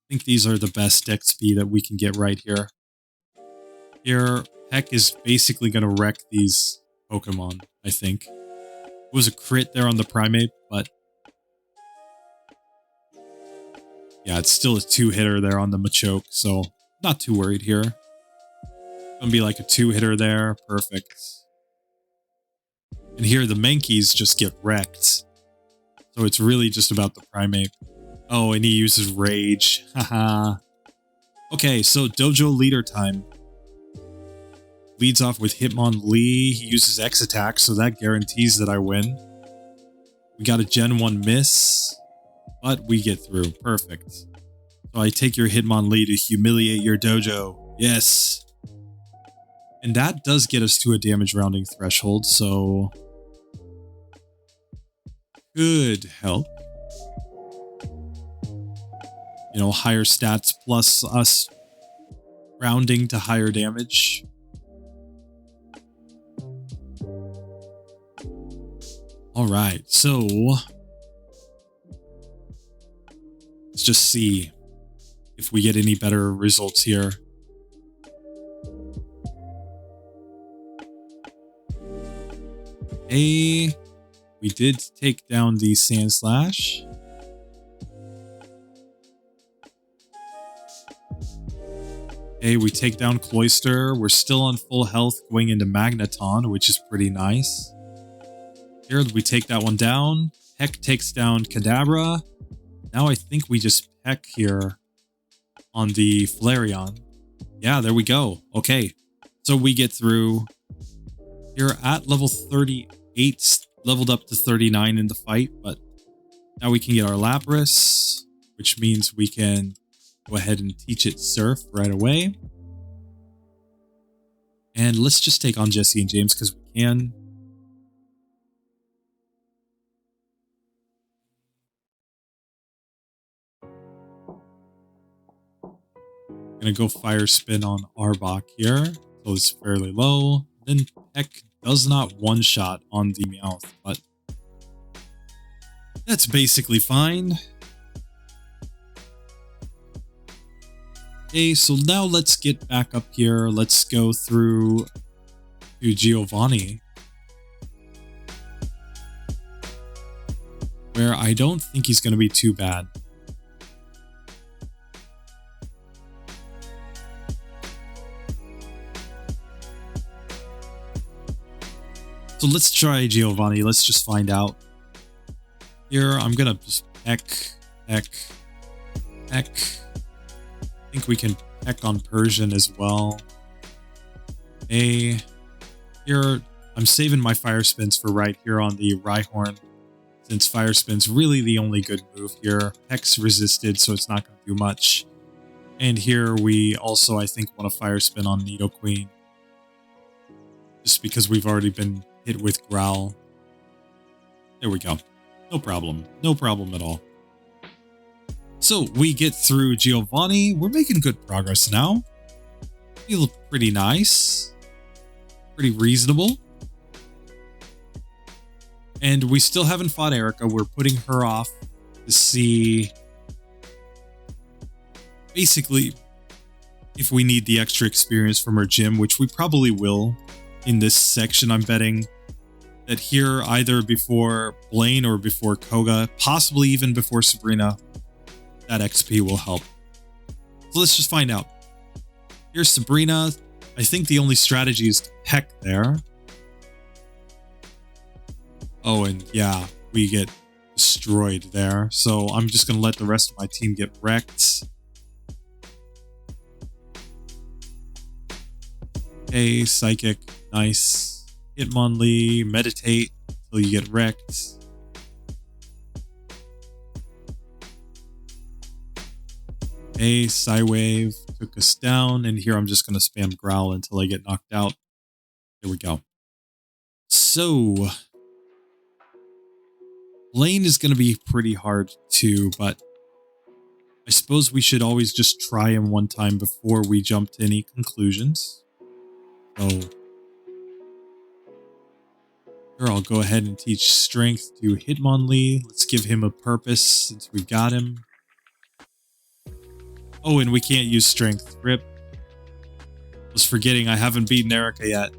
think these are the best XP that we can get right here. Here, Heck is basically going to wreck these Pokemon, I think. It was a crit there on the Primate, but yeah, it's still a 2-hitter there on the Machoke, so not too worried here. Gonna be like a 2-hitter there, perfect. And here the Mankeys just get wrecked. So it's really just about the Primate. Oh, and he uses Rage, haha. Okay, so Dojo Leader time. Leads off with Hitmonlee. He uses X attack, so that guarantees that I win. We got a Gen 1 miss, but we get through. Perfect. So I take your Hitmonlee to humiliate your dojo. Yes. And that does get us to a damage rounding threshold, so could help. You know, higher stats plus us rounding to higher damage. Alright, so let's just see if we get any better results here. Hey, we did take down the Sand Slash. Hey, we take down Cloyster. We're still on full health going into Magneton, which is pretty nice. Here, we take that one down. Heck takes down Kadabra. Now I think we just peck here on the Flareon. Yeah, there we go. Okay, so we get through. You're at level 38, leveled up to 39 in the fight, but now we can get our Lapras, which means we can go ahead and teach it Surf right away. And let's just take on Jesse and James because we can. Gonna go Fire Spin on Arbok here, so it's fairly low. Then Peck does not one-shot on the Meowth, but that's basically fine. Okay, so now let's get back up here. Let's go through to Giovanni, where I don't think he's going to be too bad. So let's try Giovanni. Let's just find out. Here, I'm going to just peck. I think we can peck on Persian as well. Here, I'm saving my Fire Spins for right here on the Rhyhorn, since Fire Spin's really the only good move here. Peck's resisted, so it's not going to do much. And here we also, I think, want a Fire Spin on Nidoqueen, just because we've already been hit with Growl. There we go. No problem. No problem at all. So we get through Giovanni. We're making good progress now. Feel pretty nice. Pretty reasonable. And we still haven't fought Erica. We're putting her off to see basically if we need the extra experience from her gym, which we probably will in this section. I'm betting that here, either before Blaine or before Koga, possibly even before Sabrina, that XP will help. So let's just find out. Here's Sabrina. I think the only strategy is to peck there. Oh, and yeah, we get destroyed there. So I'm just going to let the rest of my team get wrecked. Okay, Psychic, nice. Hitmonlee, Meditate until you get wrecked. Okay, Psywave took us down, and here I'm just going to spam Growl until I get knocked out. There we go. So, Blaine is going to be pretty hard too, but I suppose we should always just try him one time before we jump to any conclusions. So, Here, I'll go ahead and teach strength to Hitmonlee. Let's give him a purpose since we've got him. Oh, and we can't use strength. Rip. Was forgetting I haven't beaten Erica yet.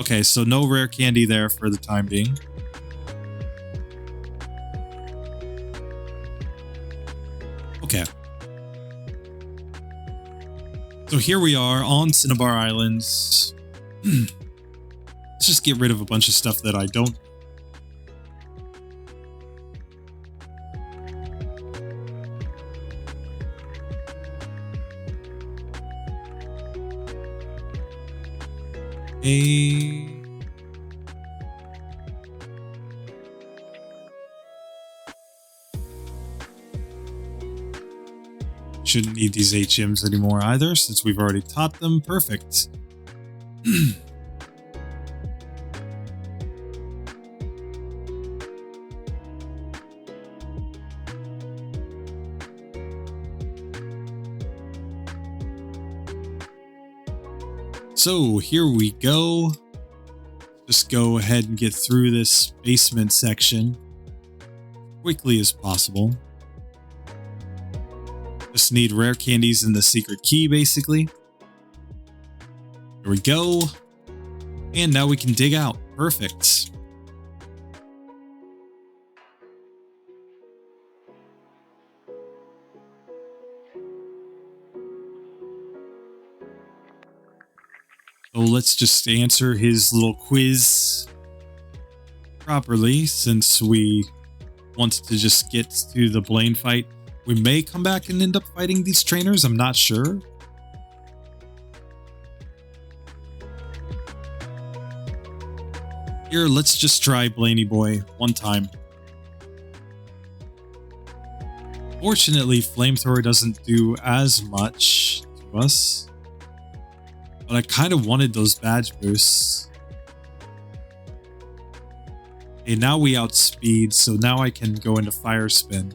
Okay, so no rare candy there for the time being. Okay. So here we are on Cinnabar Islands. Let's just get rid of a bunch of stuff that I don't. Shouldn't need these HMs anymore either, since we've already taught them. Perfect. So here we go. Just go ahead and get through this basement section as quickly as possible. Just need rare candies and the secret key, basically. Here we go. And now we can dig out. Perfect. So let's just answer his little quiz properly, since we want to just get to the Blaine fight. We may come back and end up fighting these trainers, I'm not sure. Here, let's just try Blaney Boy one time. Fortunately, Flamethrower doesn't do as much to us. But I kind of wanted those badge boosts. Okay, now we outspeed, so now I can go into Fire Spin.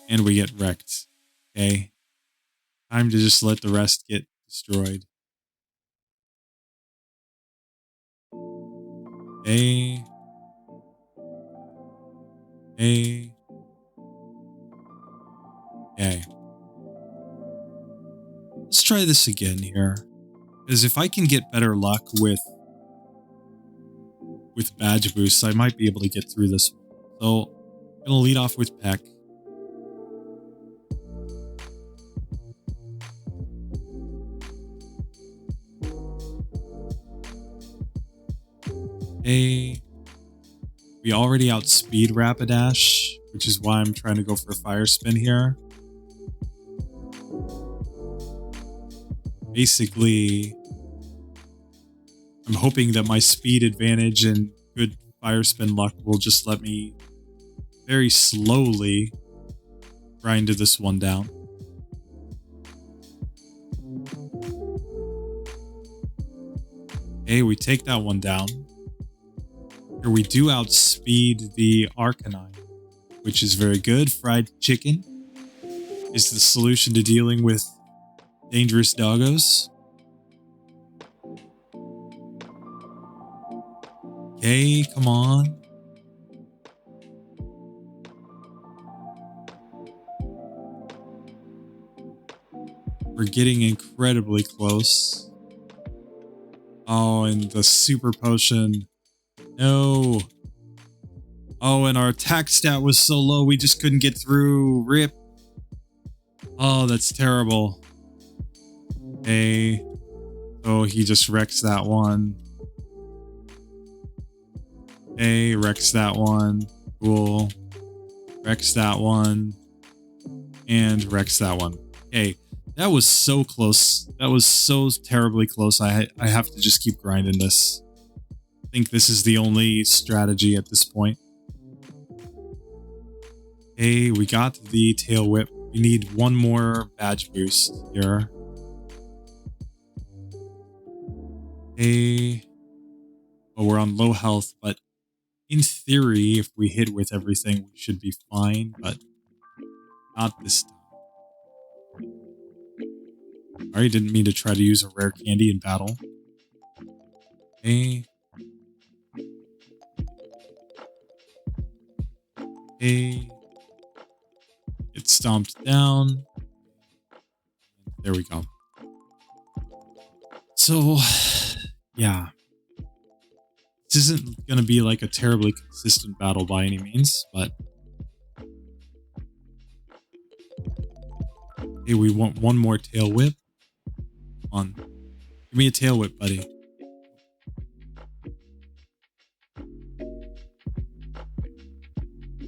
And we get wrecked. Okay. Time to just let the rest get destroyed. Okay. Okay. Okay. Let's try this again here. Because if I can get better luck with badge boosts, I might be able to get through this one. So, I'm going to lead off with Peck. Okay. We already outspeed Rapidash, which is why I'm trying to go for a Fire Spin here. Basically, I'm hoping that my speed advantage and good Fire Spin luck will just let me very slowly grind this one down. Okay, we take that one down. Here we do outspeed the Arcanine, which is very good. Fried chicken is the solution to dealing with dangerous doggos. Okay, come on. We're getting incredibly close. Oh, and the super potion. No. Oh, and our attack stat was so low we just couldn't get through. Rip. Oh, that's terrible. Okay. Oh, he just wrecks that one. Okay, wrecks that one. Cool. Wrecks that one. And wrecks that one. Okay. That was so close. That was so terribly close. I have to just keep grinding this. I think this is the only strategy at this point. Okay, we got the tail whip. We need one more badge boost here. Okay. Oh, we're on low health, but in theory, if we hit with everything, we should be fine, but not this time. Sorry, didn't mean to try to use a rare candy in battle. Okay. Okay. Get stomped down. There we go. So, yeah. This isn't going to be like a terribly consistent battle by any means, but... Hey, we want one more tail whip. Come on. Give me a tail whip, buddy.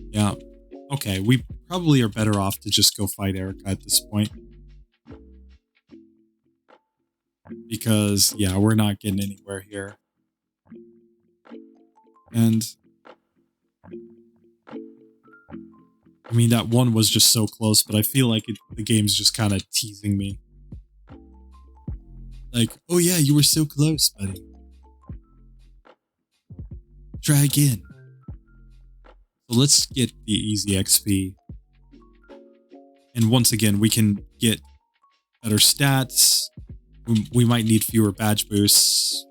Yeah. Okay, we probably are better off to just go fight Erica at this point. Because, yeah, we're not getting anywhere here. And... I mean, that one was just so close, but I feel like the game's just kind of teasing me. Like, oh yeah, you were so close, buddy. Try again. So let's get the easy XP. And once again, we can get better stats. We might need fewer badge boosts.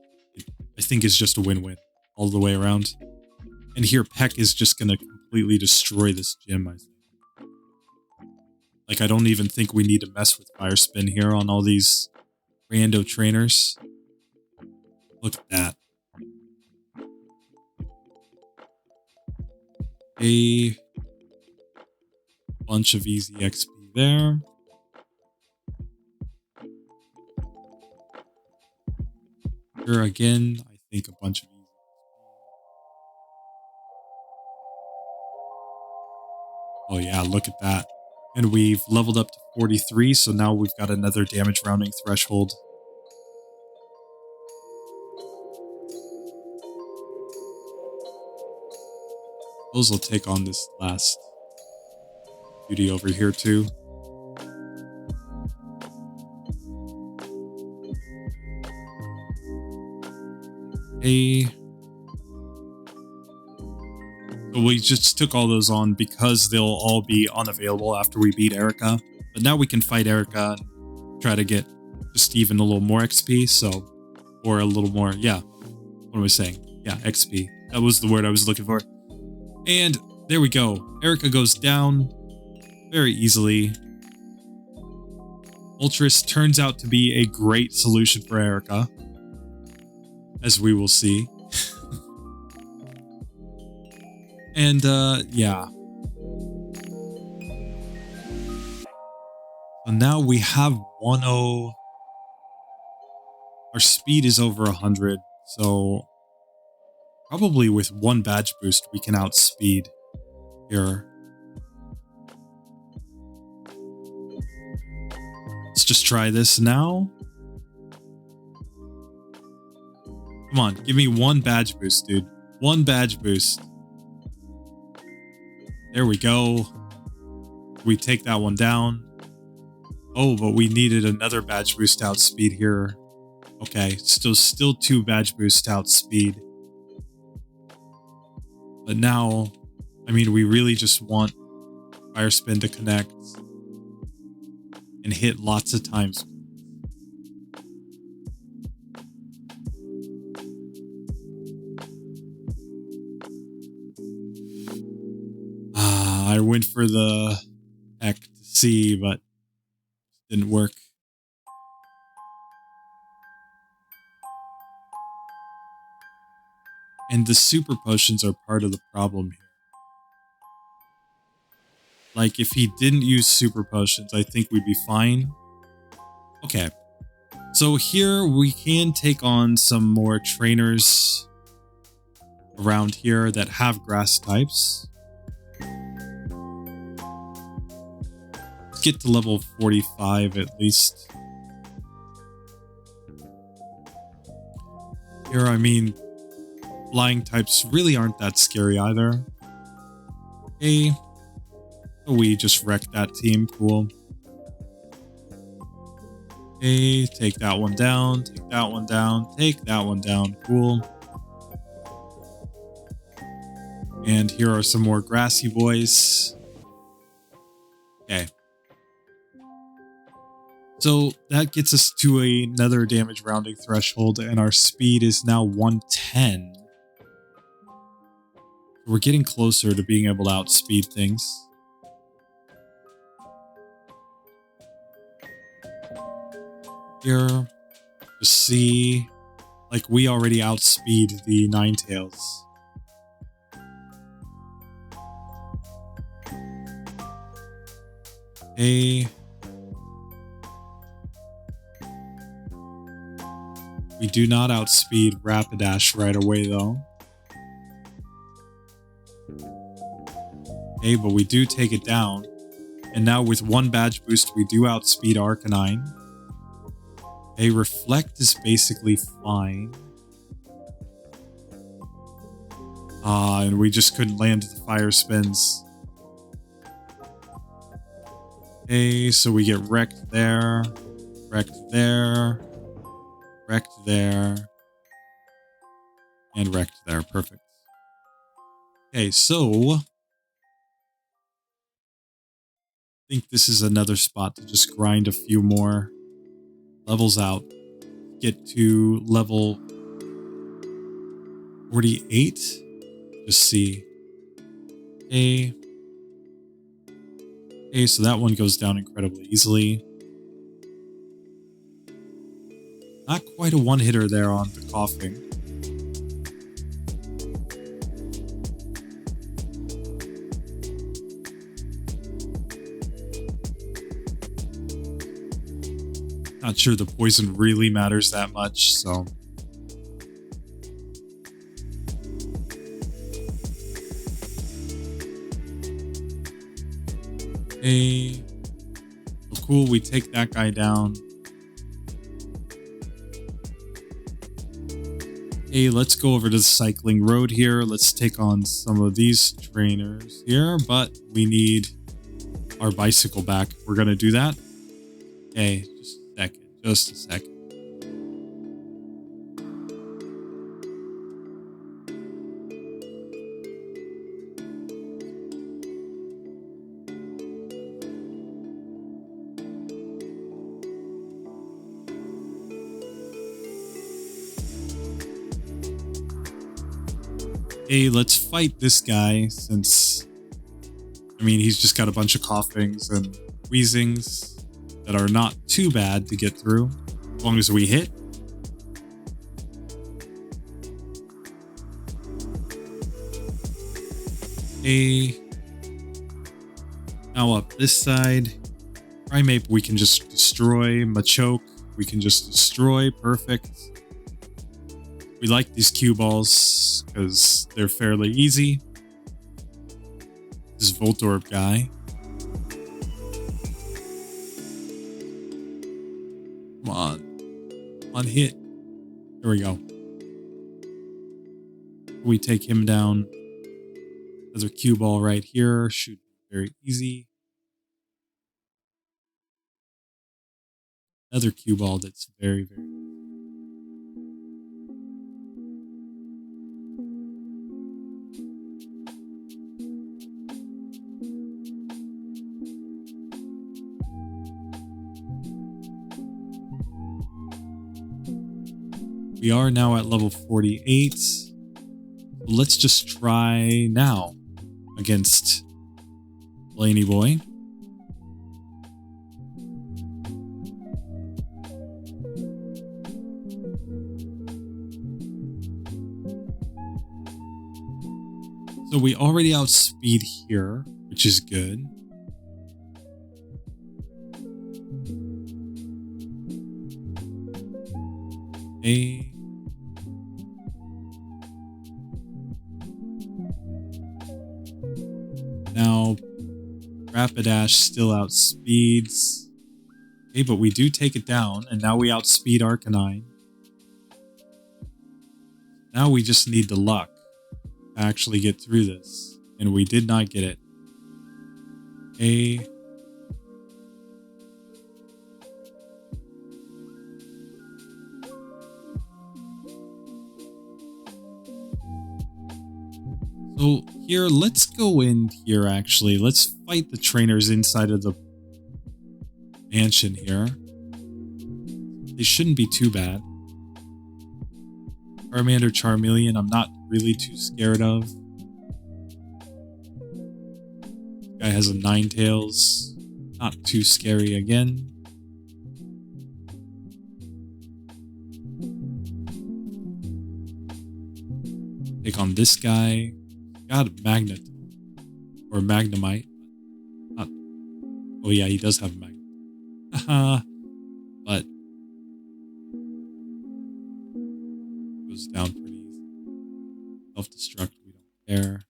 I think it's just a win-win all the way around. And here, Peck is just going to completely destroy this gym, I think. Like, I don't even think we need to mess with Fire Spin here on all these rando trainers. Look at that. A bunch of easy XP there. Here again, I think a bunch of easy. Oh yeah, look at that. And we've leveled up to 43, so now we've got another damage rounding threshold. Those will take on this last beauty over here too. Hey. So we just took all those on because they'll all be unavailable after we beat Erica. But now we can fight Erica and try to get just even a little more XP, so... Or a little more, yeah. What am I saying? Yeah, XP. That was the word I was looking for. And there we go. Erica goes down very easily. Moltres turns out to be a great solution for Erica, as we will see. And, yeah. So now we have 1-0. Our speed is over 100, so probably with one badge boost we can outspeed here. Let's just try this now. Come on, give me one badge boost, dude. One badge boost. There we go. We take that one down. Oh, but we needed another badge boost outspeed here. Okay, still two badge boosts outspeed. But now, I mean, we really just want Fire Spin to connect and hit lots of times. I went for the Heck to C, but didn't work. And the super potions are part of the problem here. Like, if he didn't use super potions, I think we'd be fine. Okay. So here we can take on some more trainers around here that have grass types. Let's get to level 45 at least. Here, I mean, flying types really aren't that scary either. Okay. We just wrecked that team. Cool. Okay, take that one down. Take that one down. Take that one down. Cool. And here are some more grassy boys. Okay. So that gets us to another damage rounding threshold, and our speed is now 110. We're getting closer to being able to outspeed things. Here, just see, like, we already outspeed the Ninetales. Okay. We do not outspeed Rapidash right away, though. Okay, but we do take it down. And now with one badge boost, we do outspeed Arcanine. Okay, Reflect is basically fine. And we just couldn't land the fire spins. Okay, so we get wrecked there, wrecked there, wrecked there, and wrecked there. Perfect. Okay, so I think this is another spot to just grind a few more levels out. Get to level 48. Just see. Okay. Okay, so that one goes down incredibly easily. Not quite a one-hitter there on the coughing. Not sure the poison really matters that much, so. Okay. Oh, cool, we take that guy down. Hey, let's go over to the cycling road here. Let's take on some of these trainers here, but we need our bicycle back. We're going to do that. Okay, just a second. Hey, let's fight this guy since, I mean, he's just got a bunch of coughings and wheezings that are not too bad to get through, as long as we hit. Hey. Now up this side, Primeape we can just destroy, Machoke we can just destroy, perfect. We like these cue balls because they're fairly easy. This Voltorb guy. Come on, hit. There we go. We take him down. Another cue ball right here. Should be very easy. Another cue ball that's very, very easy. We are now at level 48. Let's just try now against Blaney Boy. So we already outspeed here, which is good. Okay. Now, Rapidash still outspeeds. Okay, but we do take it down, and now we outspeed Arcanine. Now we just need the luck to actually get through this, and we did not get it. Okay. So here, let's go in here actually. Let's fight the trainers inside of the mansion here. They shouldn't be too bad. Charmander, Charmeleon, I'm not really too scared of. Guy has a Ninetales. Not too scary again. Take on this guy. Got a Magnet. Or Magnemite. Not, oh yeah, he does have a Magnet. Haha. But goes down pretty easy. Self-destruct, we don't care.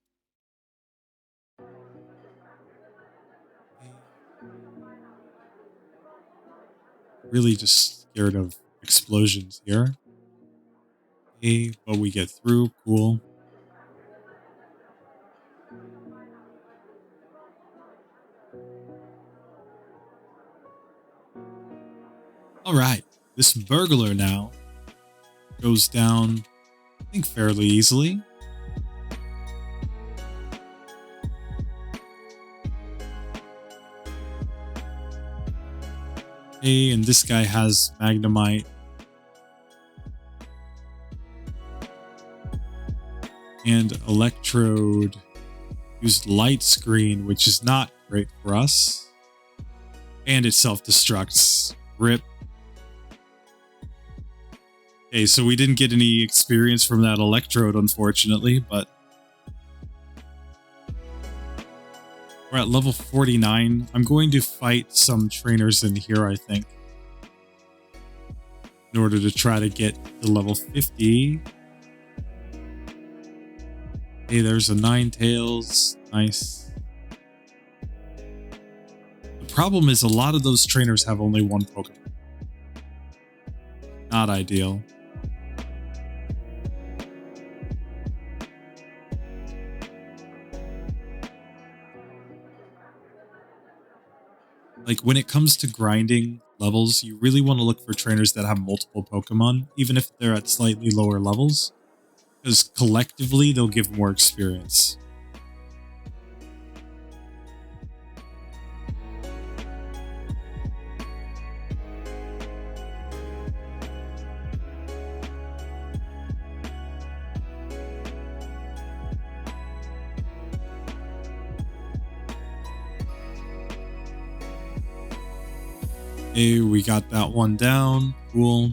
Really just scared of explosions here. Okay, but we get through. Cool. Alright, this burglar now goes down, I think, fairly easily. Okay, and this guy has Magnemite. And Electrode used Light Screen, which is not great for us. And it self-destructs. RIP. Okay, so we didn't get any experience from that Electrode, unfortunately, but we're at level 49. I'm going to fight some trainers in here, I think, in order to try to get to level 50. Hey, there's a Ninetales. Nice. The problem is a lot of those trainers have only one Pokemon. Not ideal. Like, when it comes to grinding levels, you really want to look for trainers that have multiple Pokemon, even if they're at slightly lower levels, because collectively they'll give more experience. Okay, we got that one down. Cool.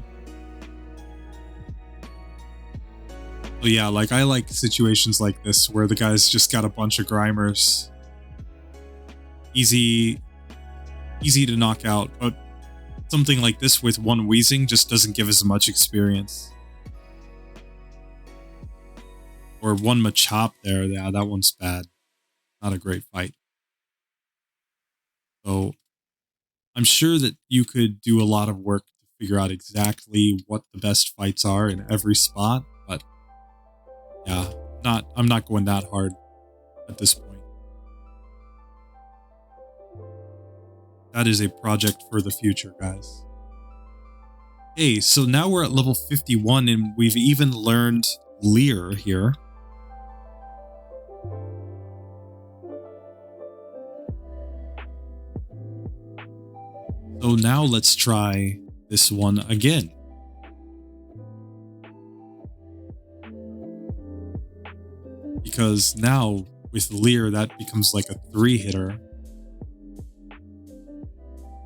So yeah, like, I like situations like this where the guy's just got a bunch of Grimers. Easy to knock out, but something like this with one Weezing just doesn't give as much experience. Or one Machop there, yeah, that one's bad. Not a great fight. So I'm sure that you could do a lot of work to figure out exactly what the best fights are in every spot, but yeah, I'm not going that hard at this point. That is a project for the future, guys. Okay, so now we're at level 51 and we've even learned Leer here. So now let's try this one again. Because now with Leer, that becomes like a 3-hitter.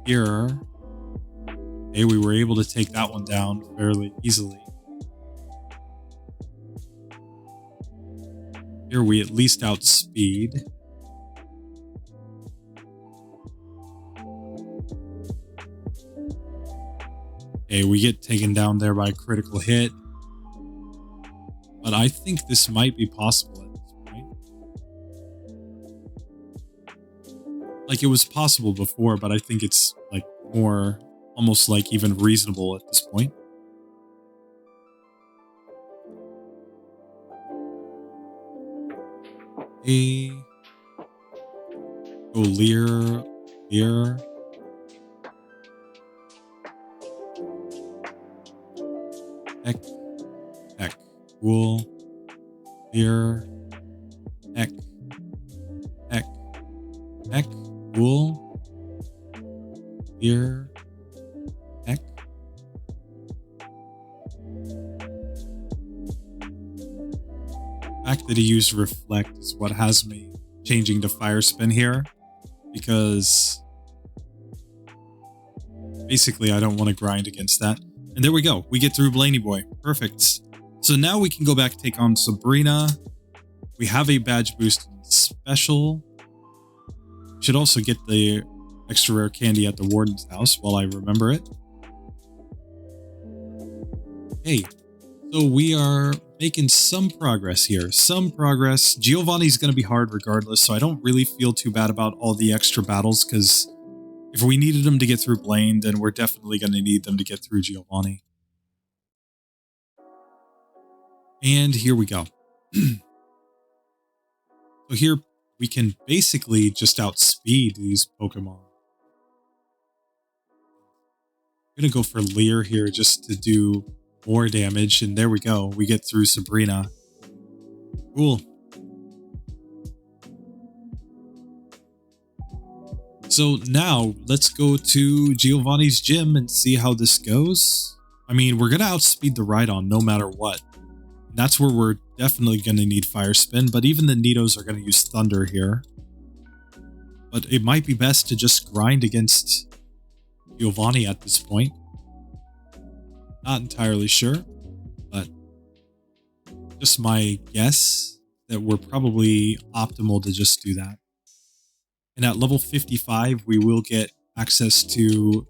Here, hey, we were able to take that one down fairly easily. Here we at least outspeed. Okay, we get taken down there by a critical hit. But I think this might be possible at this point. Like, it was possible before, but I think it's like more, almost like even reasonable at this point. Okay. Go Leer. Heck. Cool. Leer. Heck. Cool. Leer. Heck. that he used Reflect is what has me changing to Fire Spin here, because basically I don't want to grind against that. And there we go. We get through Blaney Boy. Perfect. So now we can go back, take on Sabrina. We have a badge boost special. Should also get the extra rare candy at the warden's house while I remember it. Hey, so we are making some progress here. Some progress. Giovanni's going to be hard regardless, so I don't really feel too bad about all the extra battles, because if we needed them to get through Blaine, then we're definitely going to need them to get through Giovanni. And here we go. So here we can basically just outspeed these Pokemon. I'm going to go for Leer here just to do more damage, and there we go. We get through Sabrina. Cool. So now let's go to Giovanni's gym and see how this goes. I mean, we're going to outspeed the Rhydon no matter what. That's where we're definitely going to need Fire Spin, but even the Nidos are going to use Thunder here. But it might be best to just grind against Giovanni at this point. Not entirely sure, but just my guess that we're probably optimal to just do that. And at level 55, we will get access to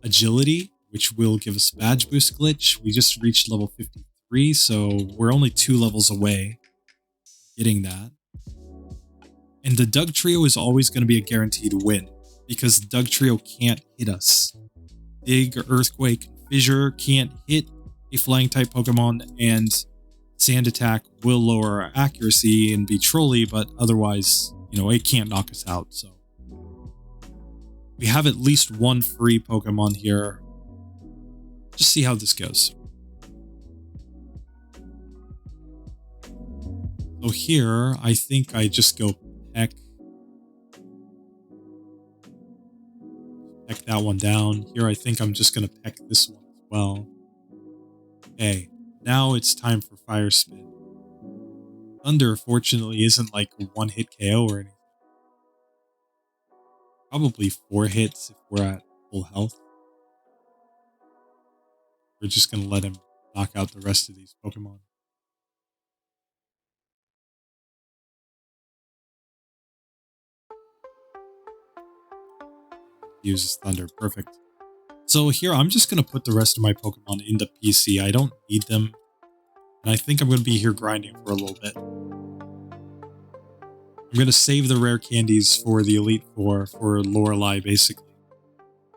Agility, which will give us Badge Boost Glitch. We just reached level 53, so we're only 2 levels away getting that. And the Doug Trio is always going to be a guaranteed win, because Doug Trio can't hit us. Dig, Earthquake, Fissure can't hit a flying type Pokemon, and Sand Attack will lower our accuracy and be trolly, but otherwise, you know, it can't knock us out. So we have at least one free Pokemon here. Just see how this goes. So here, I think I just go Peck that one down. Here, I think I'm just going to peck this one as well. Okay, now it's time for Fire Spin. Thunder, fortunately, isn't like a one-hit KO or anything. Probably 4 hits if we're at full health. We're just going to let him knock out the rest of these Pokemon. Uses Thunder. Perfect. So here, I'm just going to put the rest of my Pokemon into PC. I don't need them. And I think I'm going to be here grinding for a little bit. I'm going to save the rare candies for the Elite Four for Lorelei, basically.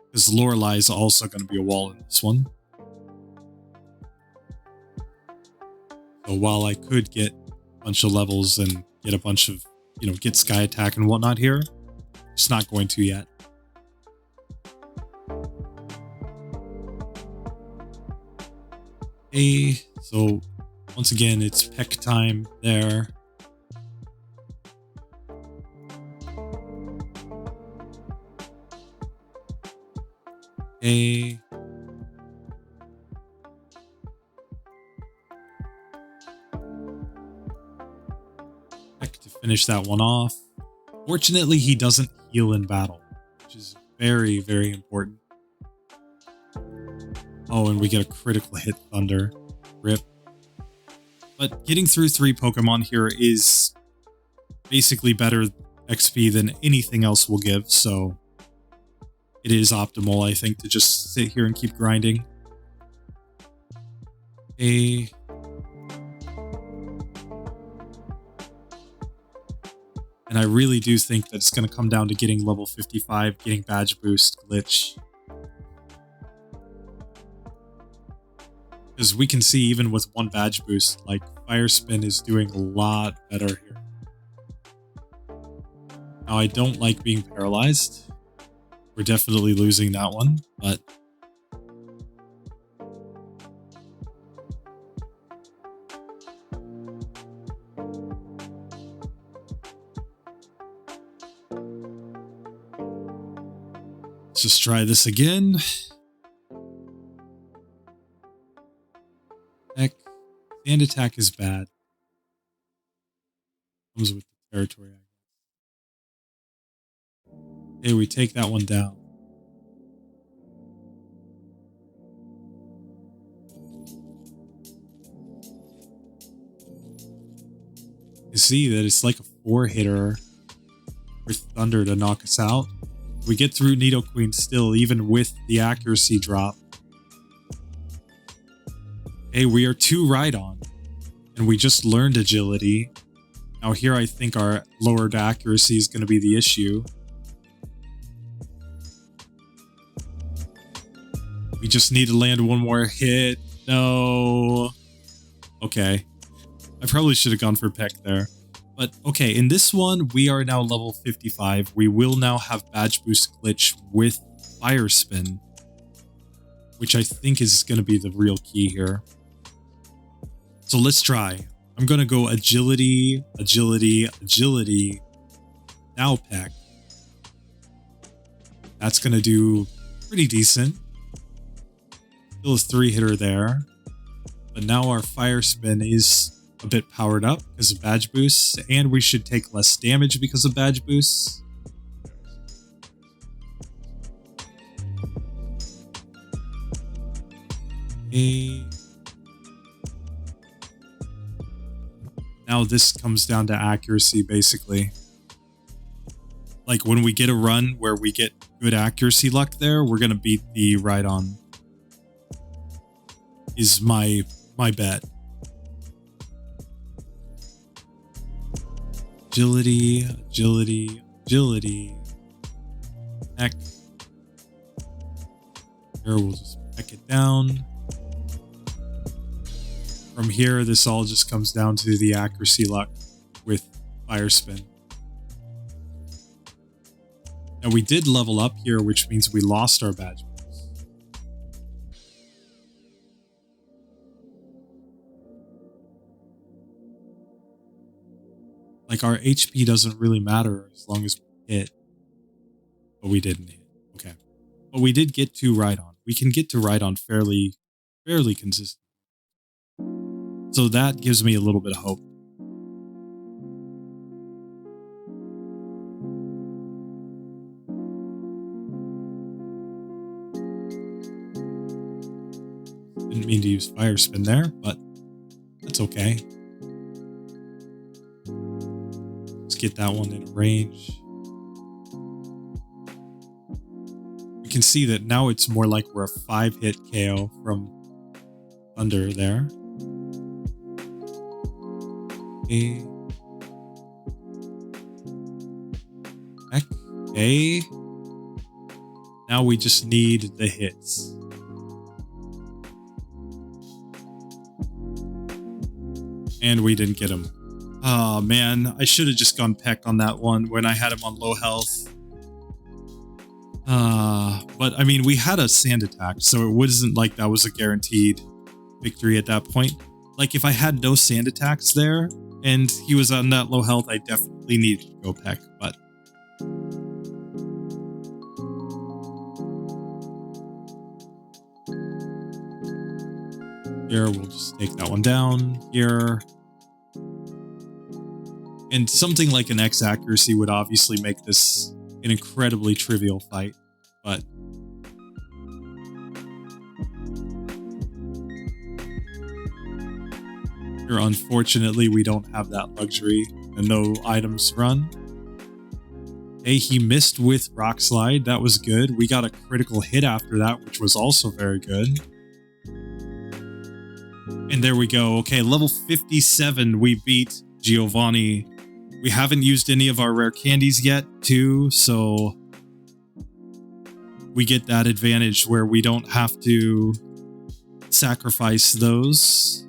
Because Lorelei is also going to be a wall in this one. So while I could get a bunch of levels and get a bunch of, you know, get Sky Attack and whatnot here, just not going to yet. Okay, so once again, it's Peck time there. Okay. Peck to finish that one off. Fortunately, he doesn't heal in battle, which is very, very important. Oh, and we get a critical hit Thunder. Rip. But getting through 3 Pokemon here is basically better XP than anything else will give, so it is optimal, I think, to just sit here and keep grinding. Okay. And I really do think that it's going to come down to getting level 55, getting Badge Boost Glitch. Because we can see even with 1 badge boost, like Fire Spin is doing a lot better here. Now I don't like being paralyzed. We're definitely losing that one, but let's just try this again. Heck, Sand Attack is bad. Comes with the territory. Okay, we take that one down. You see that it's like a 4-hitter with Thunder to knock us out. We get through Nidoqueen still, even with the accuracy drop. Hey, we are 2 Rhydon, and we just learned agility. Now here I think our lowered accuracy is going to be the issue. We just need to land one more hit. No. Okay. I probably should have gone for Peck there. But okay, in this one, we are now level 55. We will now have Badge Boost Glitch with Fire Spin, which I think is going to be the real key here. So let's try. I'm going to go Agility, Agility, Agility, now Peck. That's going to do pretty decent. Still a 3-hitter there. But now our Fire Spin is a bit powered up because of Badge Boosts, and we should take less damage because of Badge Boosts. Okay. Now this comes down to accuracy, basically. Like when we get a run where we get good accuracy luck there, we're going to beat the Rhydon. Is my bet. Agility, agility, agility. Heck. Here we'll just peck it down. From here, this all just comes down to the accuracy luck with Fire Spin. Now we did level up here, which means we lost our badge. Like our HP doesn't really matter as long as we hit. But we didn't hit. Okay. But we did get to Rhydon. We can get to Rhydon fairly consistent. So that gives me a little bit of hope. Didn't mean to use Fire Spin there, but that's okay. Let's get that one in range. We can see that now it's more like we're a 5-hit KO from Thunder there. Okay. Okay. Now we just need the hits. And we didn't get him. Oh man, I should have just gone Peck on that one when I had him on low health. But I mean, we had a Sand Attack, so it wasn't like that was a guaranteed victory at that point. Like if I had no Sand Attacks there and he was on that low health, I definitely needed to go Peck, but here we'll just take that one down here. And something like an X accuracy would obviously make this an incredibly trivial fight, but here, unfortunately, we don't have that luxury. And no items run. Hey, he missed with Rock Slide. That was good. We got a critical hit after that, which was also very good. And there we go. Okay, level 57, we beat Giovanni. We haven't used any of our rare candies yet, too, so we get that advantage where we don't have to sacrifice those.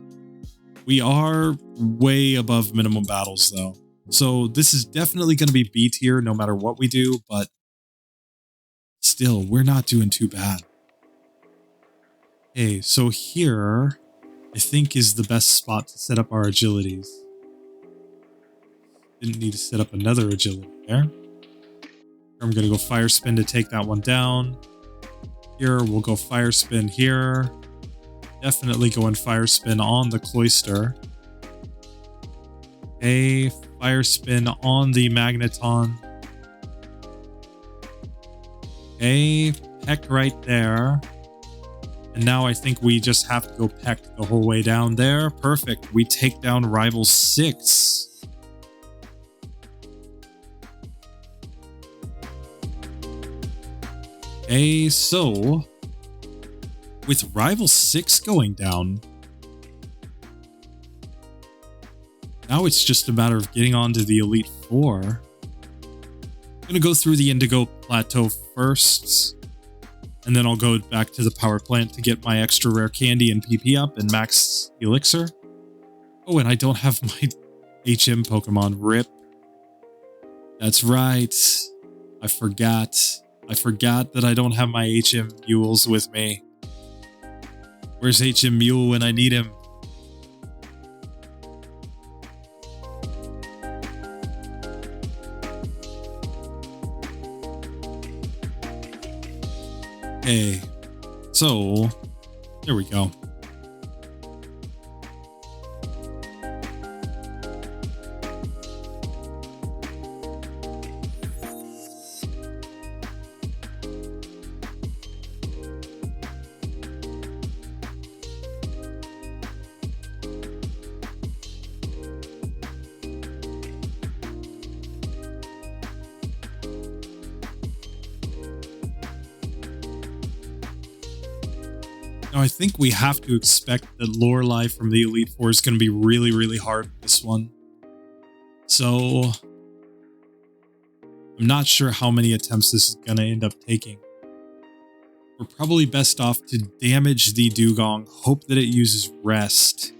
We are way above minimum battles, though. So this is definitely going to be B tier no matter what we do, but still, we're not doing too bad. Okay, so here, I think is the best spot to set up our agilities. Didn't need to set up another agility there. I'm going to go Fire Spin to take that one down. Here, we'll go Fire Spin here. Definitely going Fire Spin on the Cloyster. Okay, Fire Spin on the Magneton. Okay, Peck right there. And now I think we just have to go Peck the whole way down there. Perfect. We take down Rival 6. Okay, so with Rival 6 going down, now it's just a matter of getting on to the Elite Four. I'm going to go through the Indigo Plateau first, and then I'll go back to the power plant to get my extra rare candy and PP up and max elixir. Oh, and I don't have my HM Pokemon. RIP. That's right. I forgot. I forgot that I don't have my HM Mules with me. Where's HM Mule when I need him? Okay, so there we go. Now, I think we have to expect that Lorelei from the Elite Four is going to be really, really hard in this one. So, I'm not sure how many attempts this is going to end up taking. We're probably best off to damage the Dugong, hope that it uses Rest,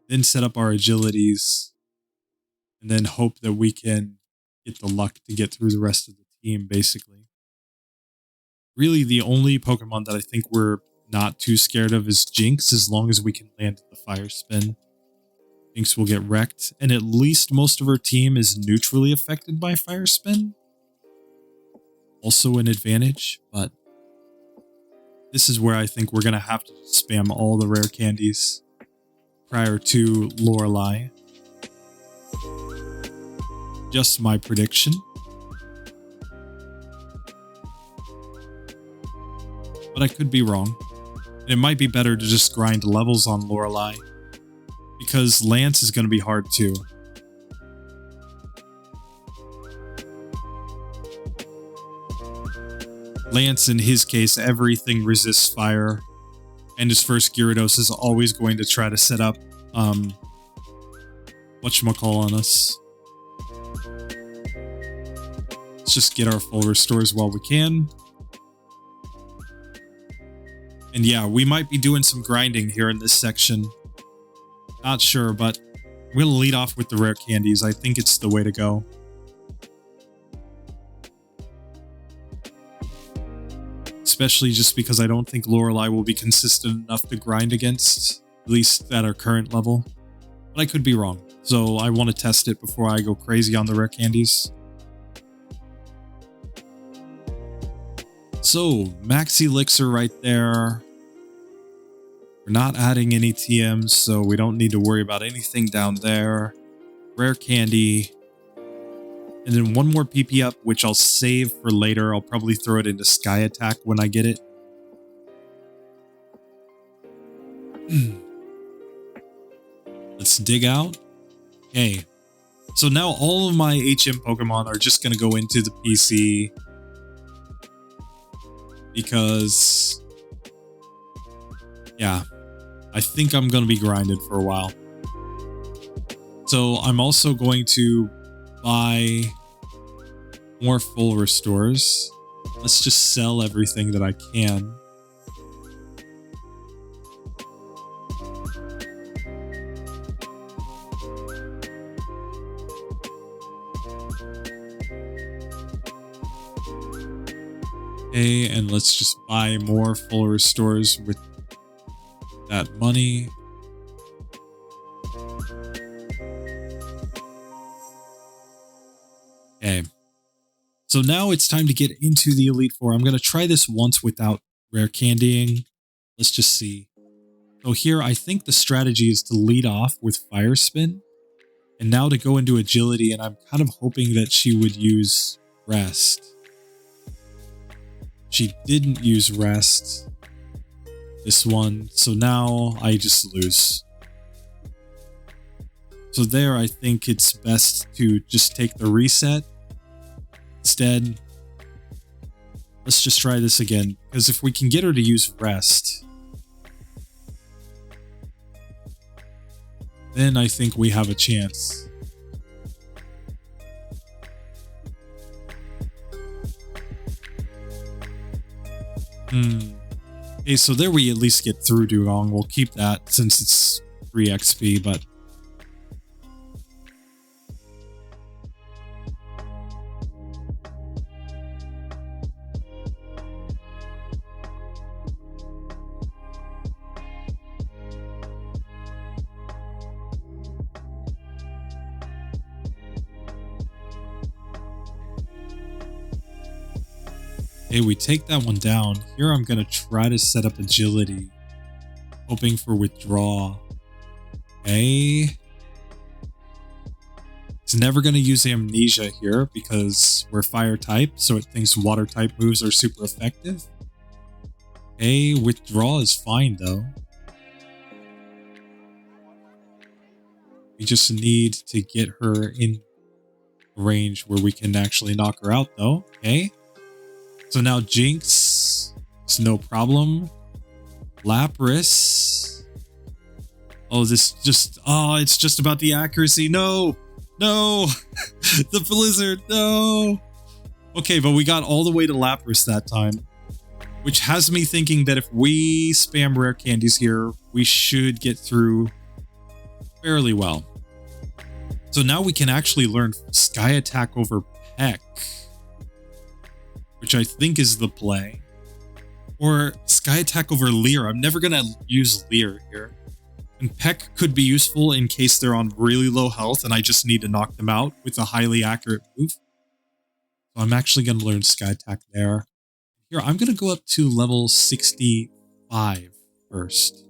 then set up our agilities, and then hope that we can get the luck to get through the rest of the team, basically. Really, the only Pokemon that I think we're not too scared of is Jinx, as long as we can land the Fire Spin. Jinx will get wrecked, and at least most of her team is neutrally affected by Fire Spin. Also an advantage, but this is where I think we're going to have to spam all the rare candies prior to Lorelei. Just my prediction. But I could be wrong. It might be better to just grind levels on Lorelei, because Lance is going to be hard too. Lance, in his case, everything resists fire, and his first Gyarados is always going to try to set up whatchamacall on us. Let's just get our full restores while we can. And yeah, we might be doing some grinding here in this section. Not sure, but I'm going to lead off with the rare candies. I think it's the way to go. Especially just because I don't think Lorelei will be consistent enough to grind against, at least at our current level. But I could be wrong, so I want to test it before I go crazy on the rare candies. So, max elixir right there. We're not adding any TMs, so we don't need to worry about anything down there. Rare candy. And then one more PP up, which I'll save for later. I'll probably throw it into Sky Attack when I get it. Let's dig out. Okay. So now all of my HM Pokemon are just going to go into the PC. Because, yeah, I think I'm going to be grinded for a while. So I'm also going to buy more full restores. Let's just sell everything that I can. Okay, and let's just buy more full restores with that money. Okay. So now it's time to get into the Elite Four. I'm going to try this once without rare candying. Let's just see. So here, I think the strategy is to lead off with Fire Spin. And now to go into agility, and I'm kind of hoping that she would use rest. She didn't use rest this one, so now I just lose. So there, I think it's best to just take the reset. Instead, let's just try this again, because if we can get her to use rest, then I think we have a chance. Okay, so there we at least get through Dugong. We'll keep that since it's 3 XP, but... Okay, we take that one down. Here I'm going to try to set up agility, hoping for withdraw. Okay. It's never going to use amnesia here because we're fire type, so it thinks water type moves are super effective. Okay, withdraw is fine though. We just need to get her in range where we can actually knock her out though. Okay. So now Jinx is no problem. Lapras. Oh, this just... Oh, it's just about the accuracy. No! No! The Blizzard, no! Okay, but we got all the way to Lapras that time. Which has me thinking that if we spam rare candies here, we should get through fairly well. So now we can actually learn Sky Attack over Peck, which I think is the play. Or Sky Attack over Leer. I'm never going to use Leer here. And Peck could be useful in case they're on really low health and I just need to knock them out with a highly accurate move. So I'm actually going to learn Sky Attack there. Here, I'm going to go up to level 65 first.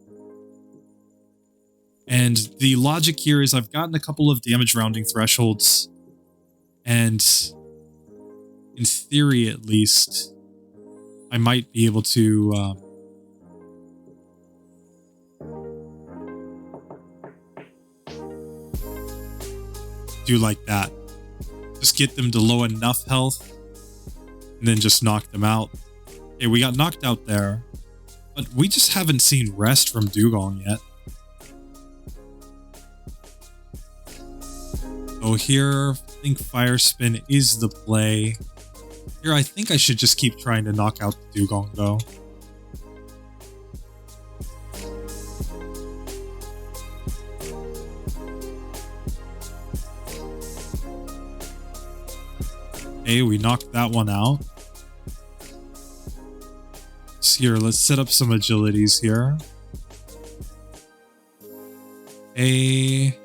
And the logic here is I've gotten a couple of damage rounding thresholds. And in theory, at least, I might be able to do like that. Just get them to low enough health and then just knock them out. Okay, we got knocked out there, but we just haven't seen rest from Dugong yet. So here, I think Fire Spin is the play. Here, I think I should just keep trying to knock out the Dugong, though. Okay, we knocked that one out. So here, let's set up some agilities here. Okay.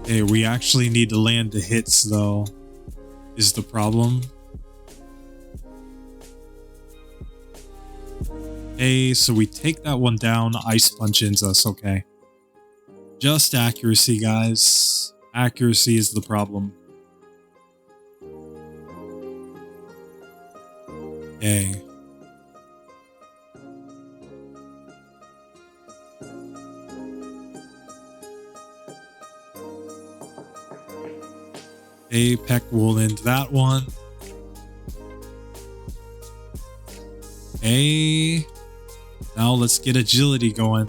Okay, we actually need to land the hits, though, is the problem. Okay, so we take that one down. Ice Punch ends us, okay. Just accuracy, guys. Accuracy is the problem. Okay. Okay, Peck will end that one. Okay. Now let's get agility going.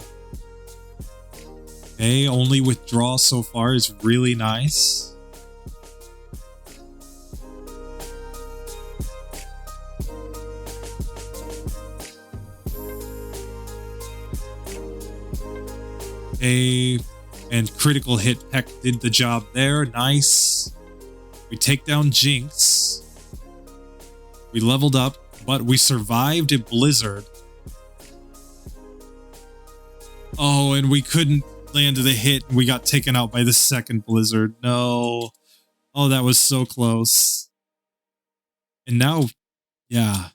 Okay, only withdraw so far is really nice. Okay, and critical hit Peck did the job there. Nice. We take down Jinx. We leveled up, but we survived a blizzard. Oh, and we couldn't land the hit. We got taken out by the second blizzard. No. Oh, that was so close. And now, yeah.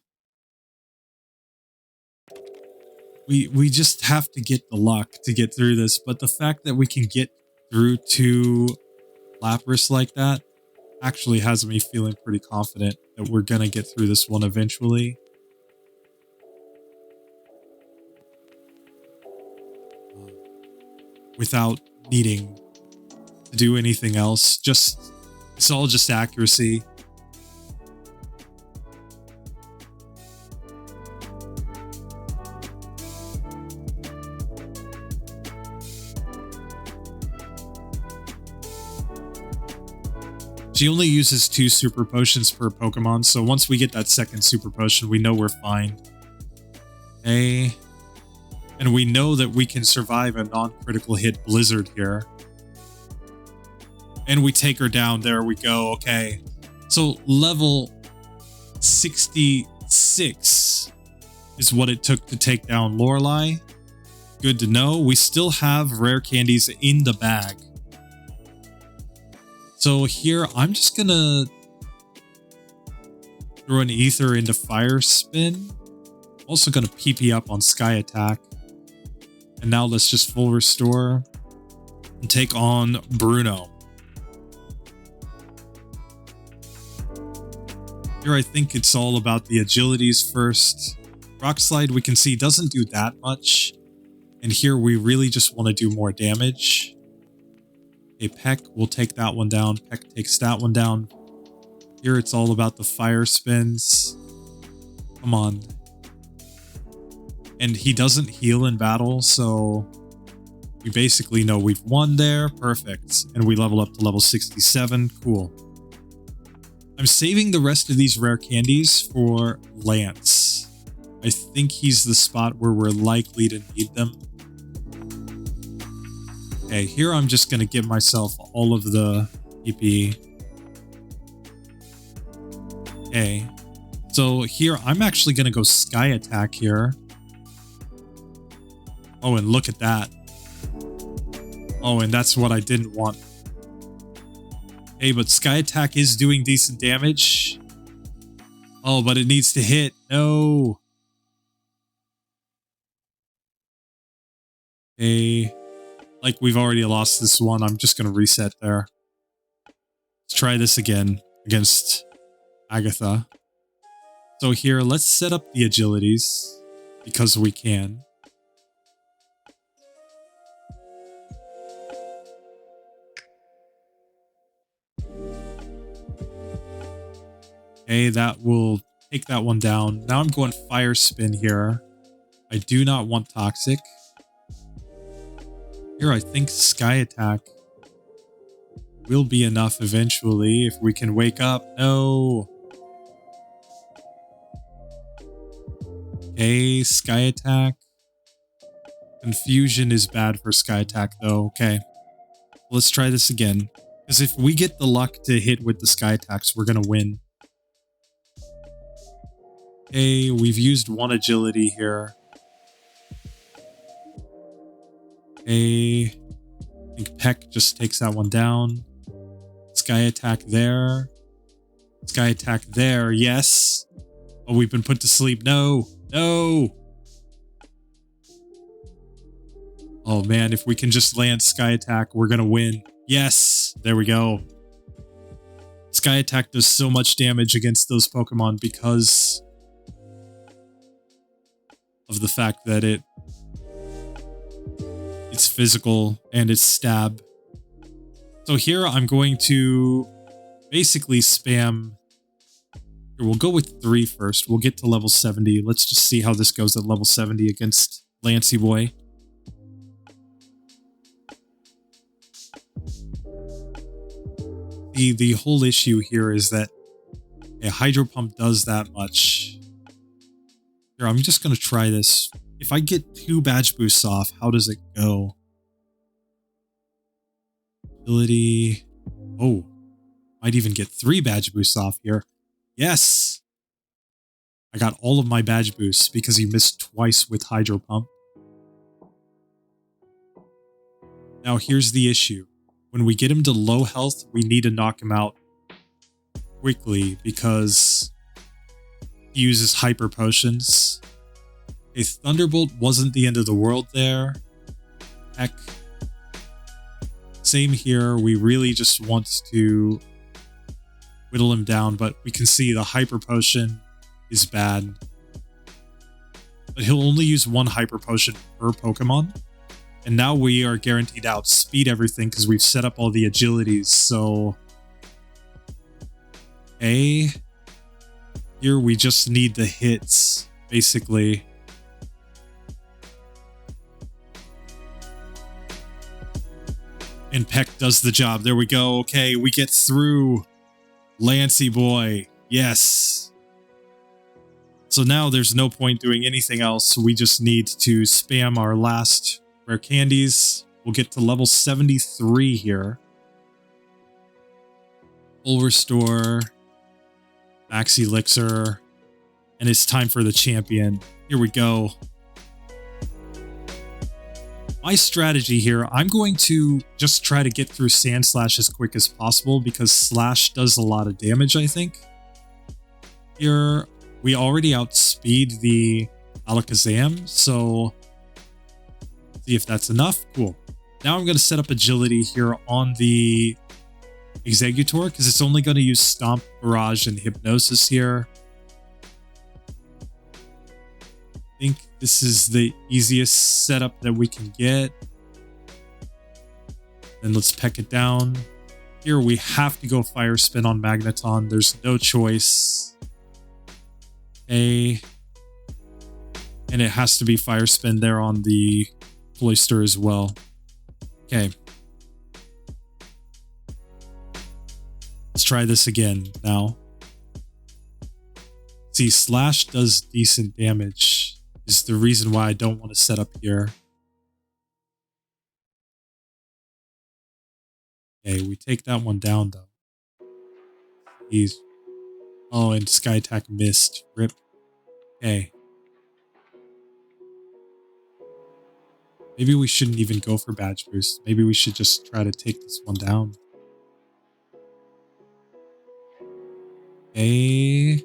We just have to get the luck to get through this, but the fact that we can get through to Lapras like that actually has me feeling pretty confident that we're gonna get through this one eventually. Without needing to do anything else. It's all just accuracy. She only uses 2 super potions per Pokemon, so once we get that second super potion, we know we're fine. Okay. And we know that we can survive a non-critical hit Blizzard here. And we take her down. There we go. Okay. So level 66 is what it took to take down Lorelei. Good to know. We still have rare candies in the bag. So here, I'm just gonna throw an Ether into Fire Spin. Also gonna PP up on Sky Attack. And now let's just full restore and take on Bruno. Here I think it's all about the agilities first. Rock Slide we can see doesn't do that much. And here we really just want to do more damage. Okay, Peck will take that one down. Peck takes that one down. Here it's all about the fire spins. Come on. And he doesn't heal in battle, so we basically know we've won there. Perfect. And we level up to level 67. Cool. I'm saving the rest of these rare candies for Lance. I think he's the spot where we're likely to need them. Okay, here I'm just going to give myself all of the PP. Okay. So here I'm actually going to go Sky Attack here. Oh, and look at that. Oh, and that's what I didn't want. Hey, but Sky Attack is doing decent damage. Oh, but it needs to hit. No. Okay. Like we've already lost this one. I'm just going to reset there. Let's try this again against Agatha. So here, let's set up the agilities because we can. Okay, that will take that one down. Now I'm going Fire Spin here. I do not want Toxic. Here, I think Sky Attack will be enough eventually if we can wake up. No. Okay, Sky Attack. Confusion is bad for Sky Attack though. Okay. Let's try this again. Because if we get the luck to hit with the Sky Attacks, we're going to win. Okay, we've used one agility here. Okay, I think Peck just takes that one down. Sky Attack there. Sky Attack there, yes. Oh, we've been put to sleep. No, no. Oh man, if we can just land Sky Attack, we're gonna win. Yes, there we go. Sky Attack does so much damage against those Pokemon because of the fact that it's physical and it's stab. So here I'm going to basically spam. Here, we'll go with 3 first. We'll get to level 70. Let's just see how this goes at level 70 against Lancey Boy. The whole issue here is that a Hydro Pump does that much. Here, I'm just going to try this. If I get 2 badge boosts off, how does it go? Ability. Oh, might even get 3 badge boosts off here. Yes! I got all of my badge boosts because he missed twice with Hydro Pump. Now here's the issue. When we get him to low health, we need to knock him out quickly because he uses Hyper Potions. A Thunderbolt wasn't the end of the world there. Heck. Same here. We really just want to whittle him down, but we can see the Hyper Potion is bad. But he'll only use one Hyper Potion per Pokemon. And now we are guaranteed to outspeed everything because we've set up all the agilities. So, here we just need the hits, basically. And Peck does the job. There we go. Okay, we get through. Lancey boy. Yes. So now there's no point doing anything else. We just need to spam our last rare candies. We'll get to level 73 here. Full restore. Max elixir. And it's time for the champion. Here we go. My strategy here, I'm going to just try to get through Sand Slash as quick as possible because Slash does a lot of damage, I think. Here, we already outspeed the Alakazam, so see if that's enough. Cool. Now I'm going to set up agility here on the Exeggutor because it's only going to use Stomp, Barrage, and Hypnosis here. I think this is the easiest setup that we can get. Then let's peck it down. Here we have to go Fire Spin on Magneton. There's no choice. And it has to be Fire Spin there on the Cloyster as well. Okay. Let's try this again now. See, Slash does decent damage. Is the reason why I don't want to set up here. Okay, we take that one down though. He's and Sky Attack missed. Rip. Okay. Maybe we shouldn't even go for Badge Boost. Maybe we should just try to take this one down. Okay.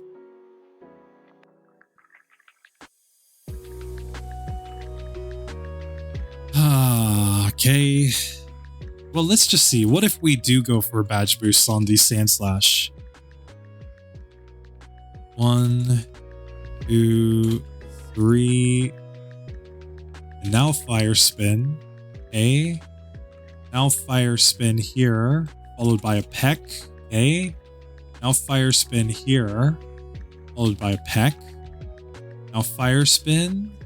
Okay. Well, let's just see. What if we do go for a Badge Boost on the Sand Slash? 1, 2, 3. And now Fire Spin. Okay. Now Fire Spin here, followed by a Peck. Okay. Now Fire Spin here, followed by a Peck. Now Fire Spin.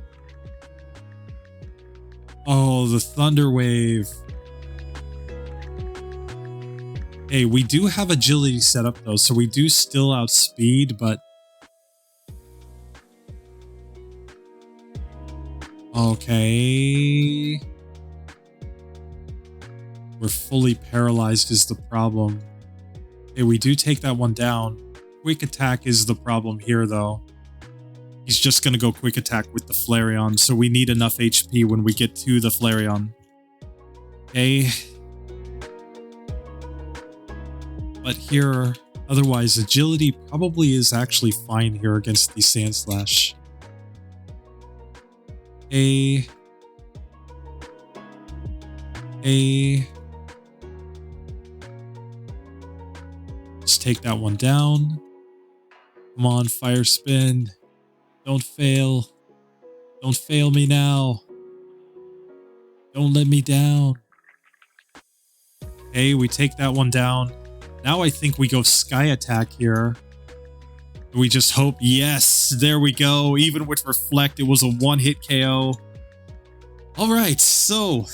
Oh, the Thunder Wave. Hey, we do have agility set up though, so we do still outspeed, but okay. We're fully paralyzed is the problem. Hey, we do take that one down. Quick Attack is the problem here though. He's just going to go Quick Attack with the Flareon, so we need enough HP when we get to the Flareon. Okay. But here, otherwise, agility probably is actually fine here against the Sand Slash. Okay. Let's take that one down. Come on, Fire Spin. Don't fail. Don't fail me now. Don't let me down. Okay, we take that one down. Now I think we go Sky Attack here. We just hope, yes, there we go. Even with Reflect, it was a one-hit KO. Alright, so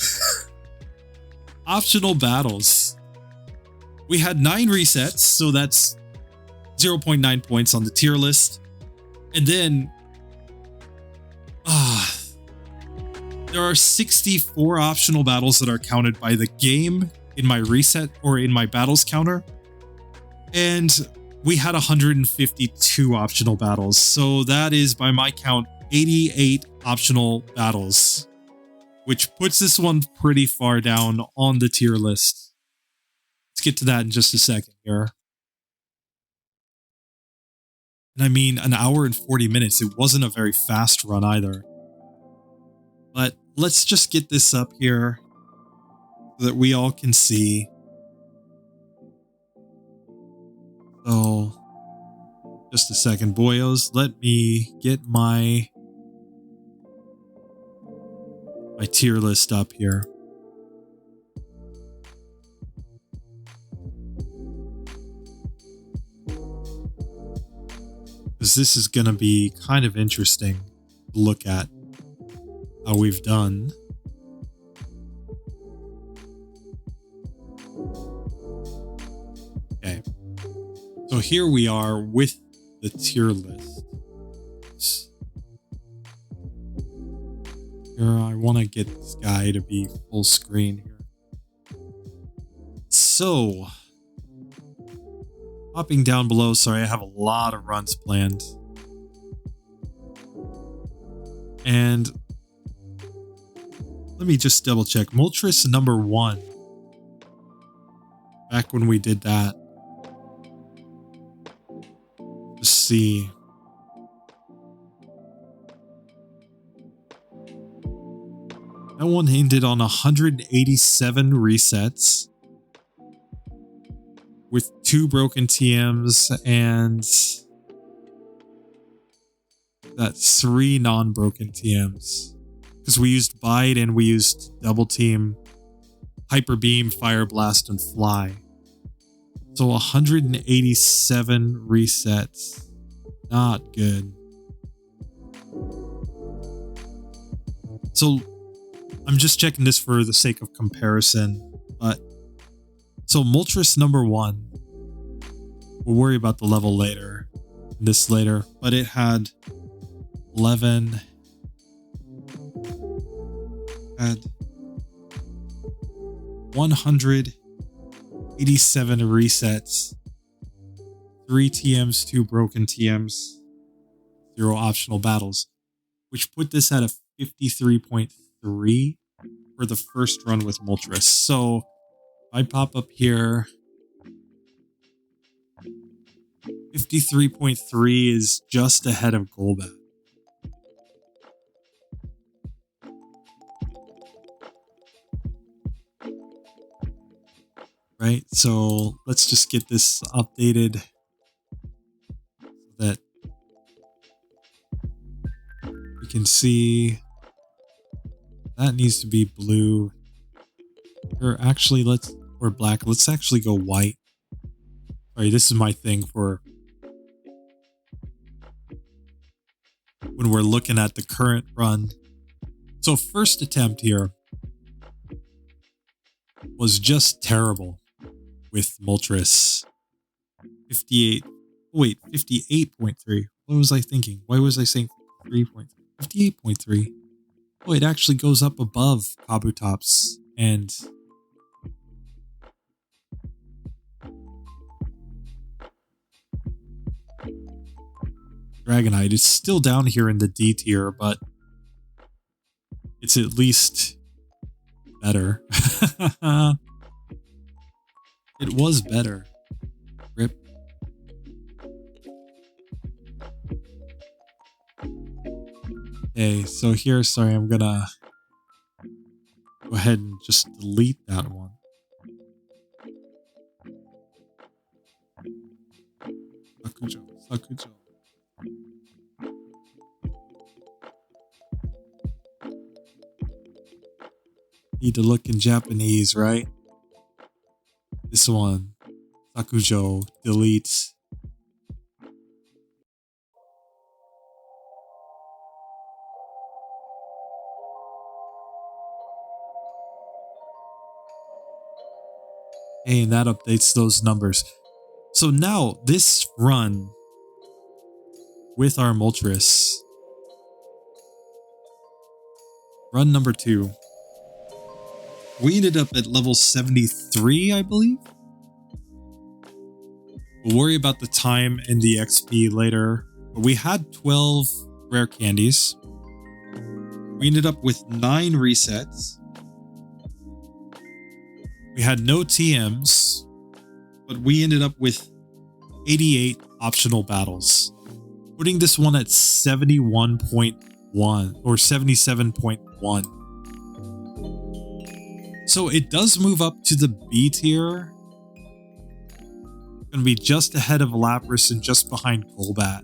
optional battles. We had 9 resets, so that's 0.9 points on the tier list. And then there are 64 optional battles that are counted by the game in my reset or in my battles counter. And we had 152 optional battles. So that is, by my count, 88 optional battles, which puts this one pretty far down on the tier list. Let's get to that in just a second here. And I mean, an hour and 40 minutes. It wasn't a very fast run either. But let's just get this up here so that we all can see. So, just a second, boyos. Let me get my tier list up here. Because this is going to be kind of interesting to look at how we've done. Okay. So here we are with the tier list. Here, I want to get this guy to be full screen here. So, hopping down below, sorry, I have a lot of runs planned. And let me just double check. Moltres number 1. Back when we did that. Let's see. That one ended on 187 resets. With 2 broken TMs and that 3 non-broken TMs. Because we used Bite and we used Double Team, Hyper Beam, Fire Blast, and Fly. So 187 resets. Not good. So I'm just checking this for the sake of comparison, but so Moltres number 1, we'll worry about the level later, but it had 11, had 187 resets, 3 TMs, 2 broken TMs, 0 optional battles, which put this at a 53.3 for the first run with Moltres. So I pop up here. 53.3 is just ahead of Golbat. Right, so let's just get this updated so that we can see that needs to be blue. Or actually, or black. Let's actually go white. Sorry, this is my thing for when we're looking at the current run. So first attempt here was just terrible with Moltres. 58.3. What was I thinking? Why was I saying 3.3? 58.3. Oh, it actually goes up above Kabutops and Dragonite. It's still down here in the D tier, but it's at least better. It was better. Rip. Okay, so here, sorry, I'm gonna go ahead and just delete that one. Sakujo. Need to look in Japanese, right? This one. Sakujo. Delete. And that updates those numbers. So now, this run with our Moltres. Run number 2. We ended up at level 73, I believe. We'll worry about the time and the XP later. But we had 12 rare candies. We ended up with 9 resets. We had no TMs. But we ended up with 88 optional battles. Putting this one at 71.8 or 77.1. So it does move up to the B tier. Gonna be just ahead of Lapras and just behind Golbat.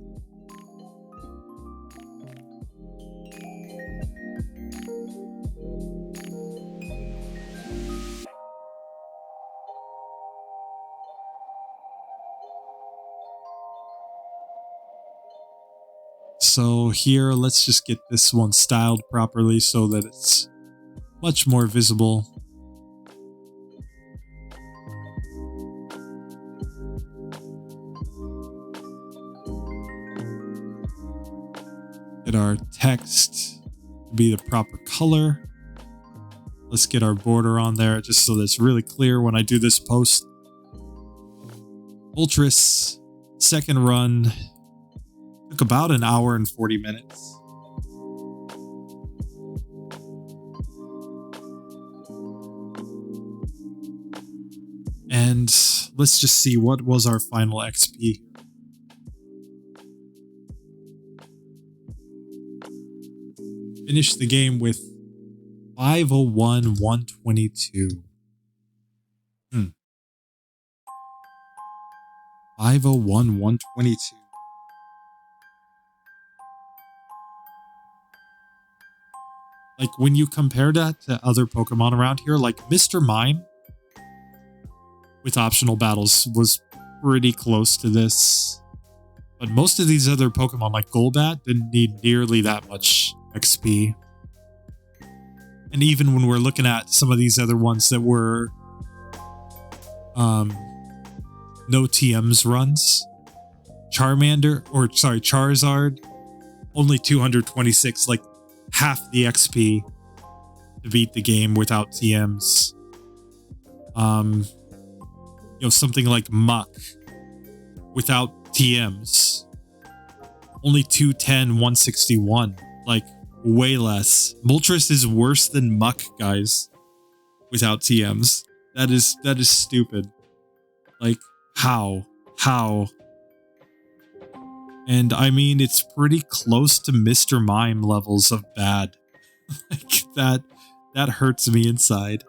So here, let's just get this one styled properly so that it's much more visible. Get our text to be the proper color. Let's get our border on there just so that it's really clear when I do this post. Moltres, second run. Took about an hour and 40 minutes. And let's just see what was our final XP. Finished the game with 501, 122. 501, 122. Like, when you compare that to other Pokemon around here, like Mr. Mime with optional battles was pretty close to this. But most of these other Pokemon, like Golbat, didn't need nearly that much XP. And even when we're looking at some of these other ones that were no TMs runs, Charizard, only 226, like half the XP to beat the game without TMs. Something like Muck without TMs, only 210, 161, like way less. Moltres is worse than Muck, guys, without TMs. That is stupid. Like, how? And I mean, it's pretty close to Mr. Mime levels of bad. Like, that hurts me inside.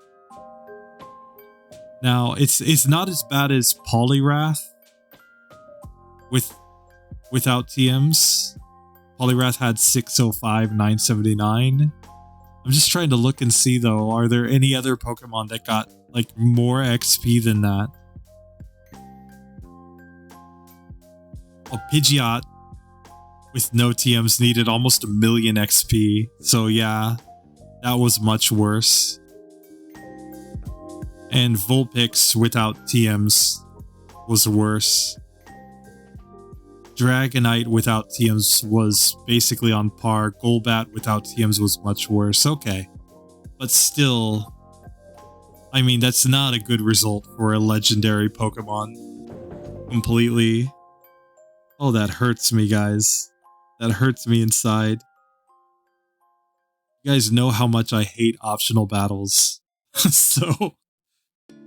Now, it's not as bad as Poliwrath without TMs. Poliwrath had 605, 979. I'm just trying to look and see, though, are there any other Pokemon that got, like, more XP than that? Oh, Pidgeot with no TMs needed almost 1 million XP. So yeah, that was much worse. And Vulpix without TMs was worse. Dragonite without TMs was basically on par. Golbat without TMs was much worse. Okay. But still, I mean, that's not a good result for a legendary Pokemon. Completely. Oh, that hurts me, guys. That hurts me inside. You guys know how much I hate optional battles. So,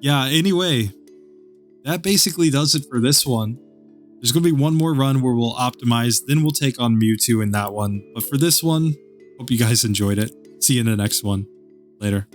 yeah, anyway, that basically does it for this one. There's going to be one more run where we'll optimize, then we'll take on Mewtwo in that one. But for this one, hope you guys enjoyed it. See you in the next one. Later.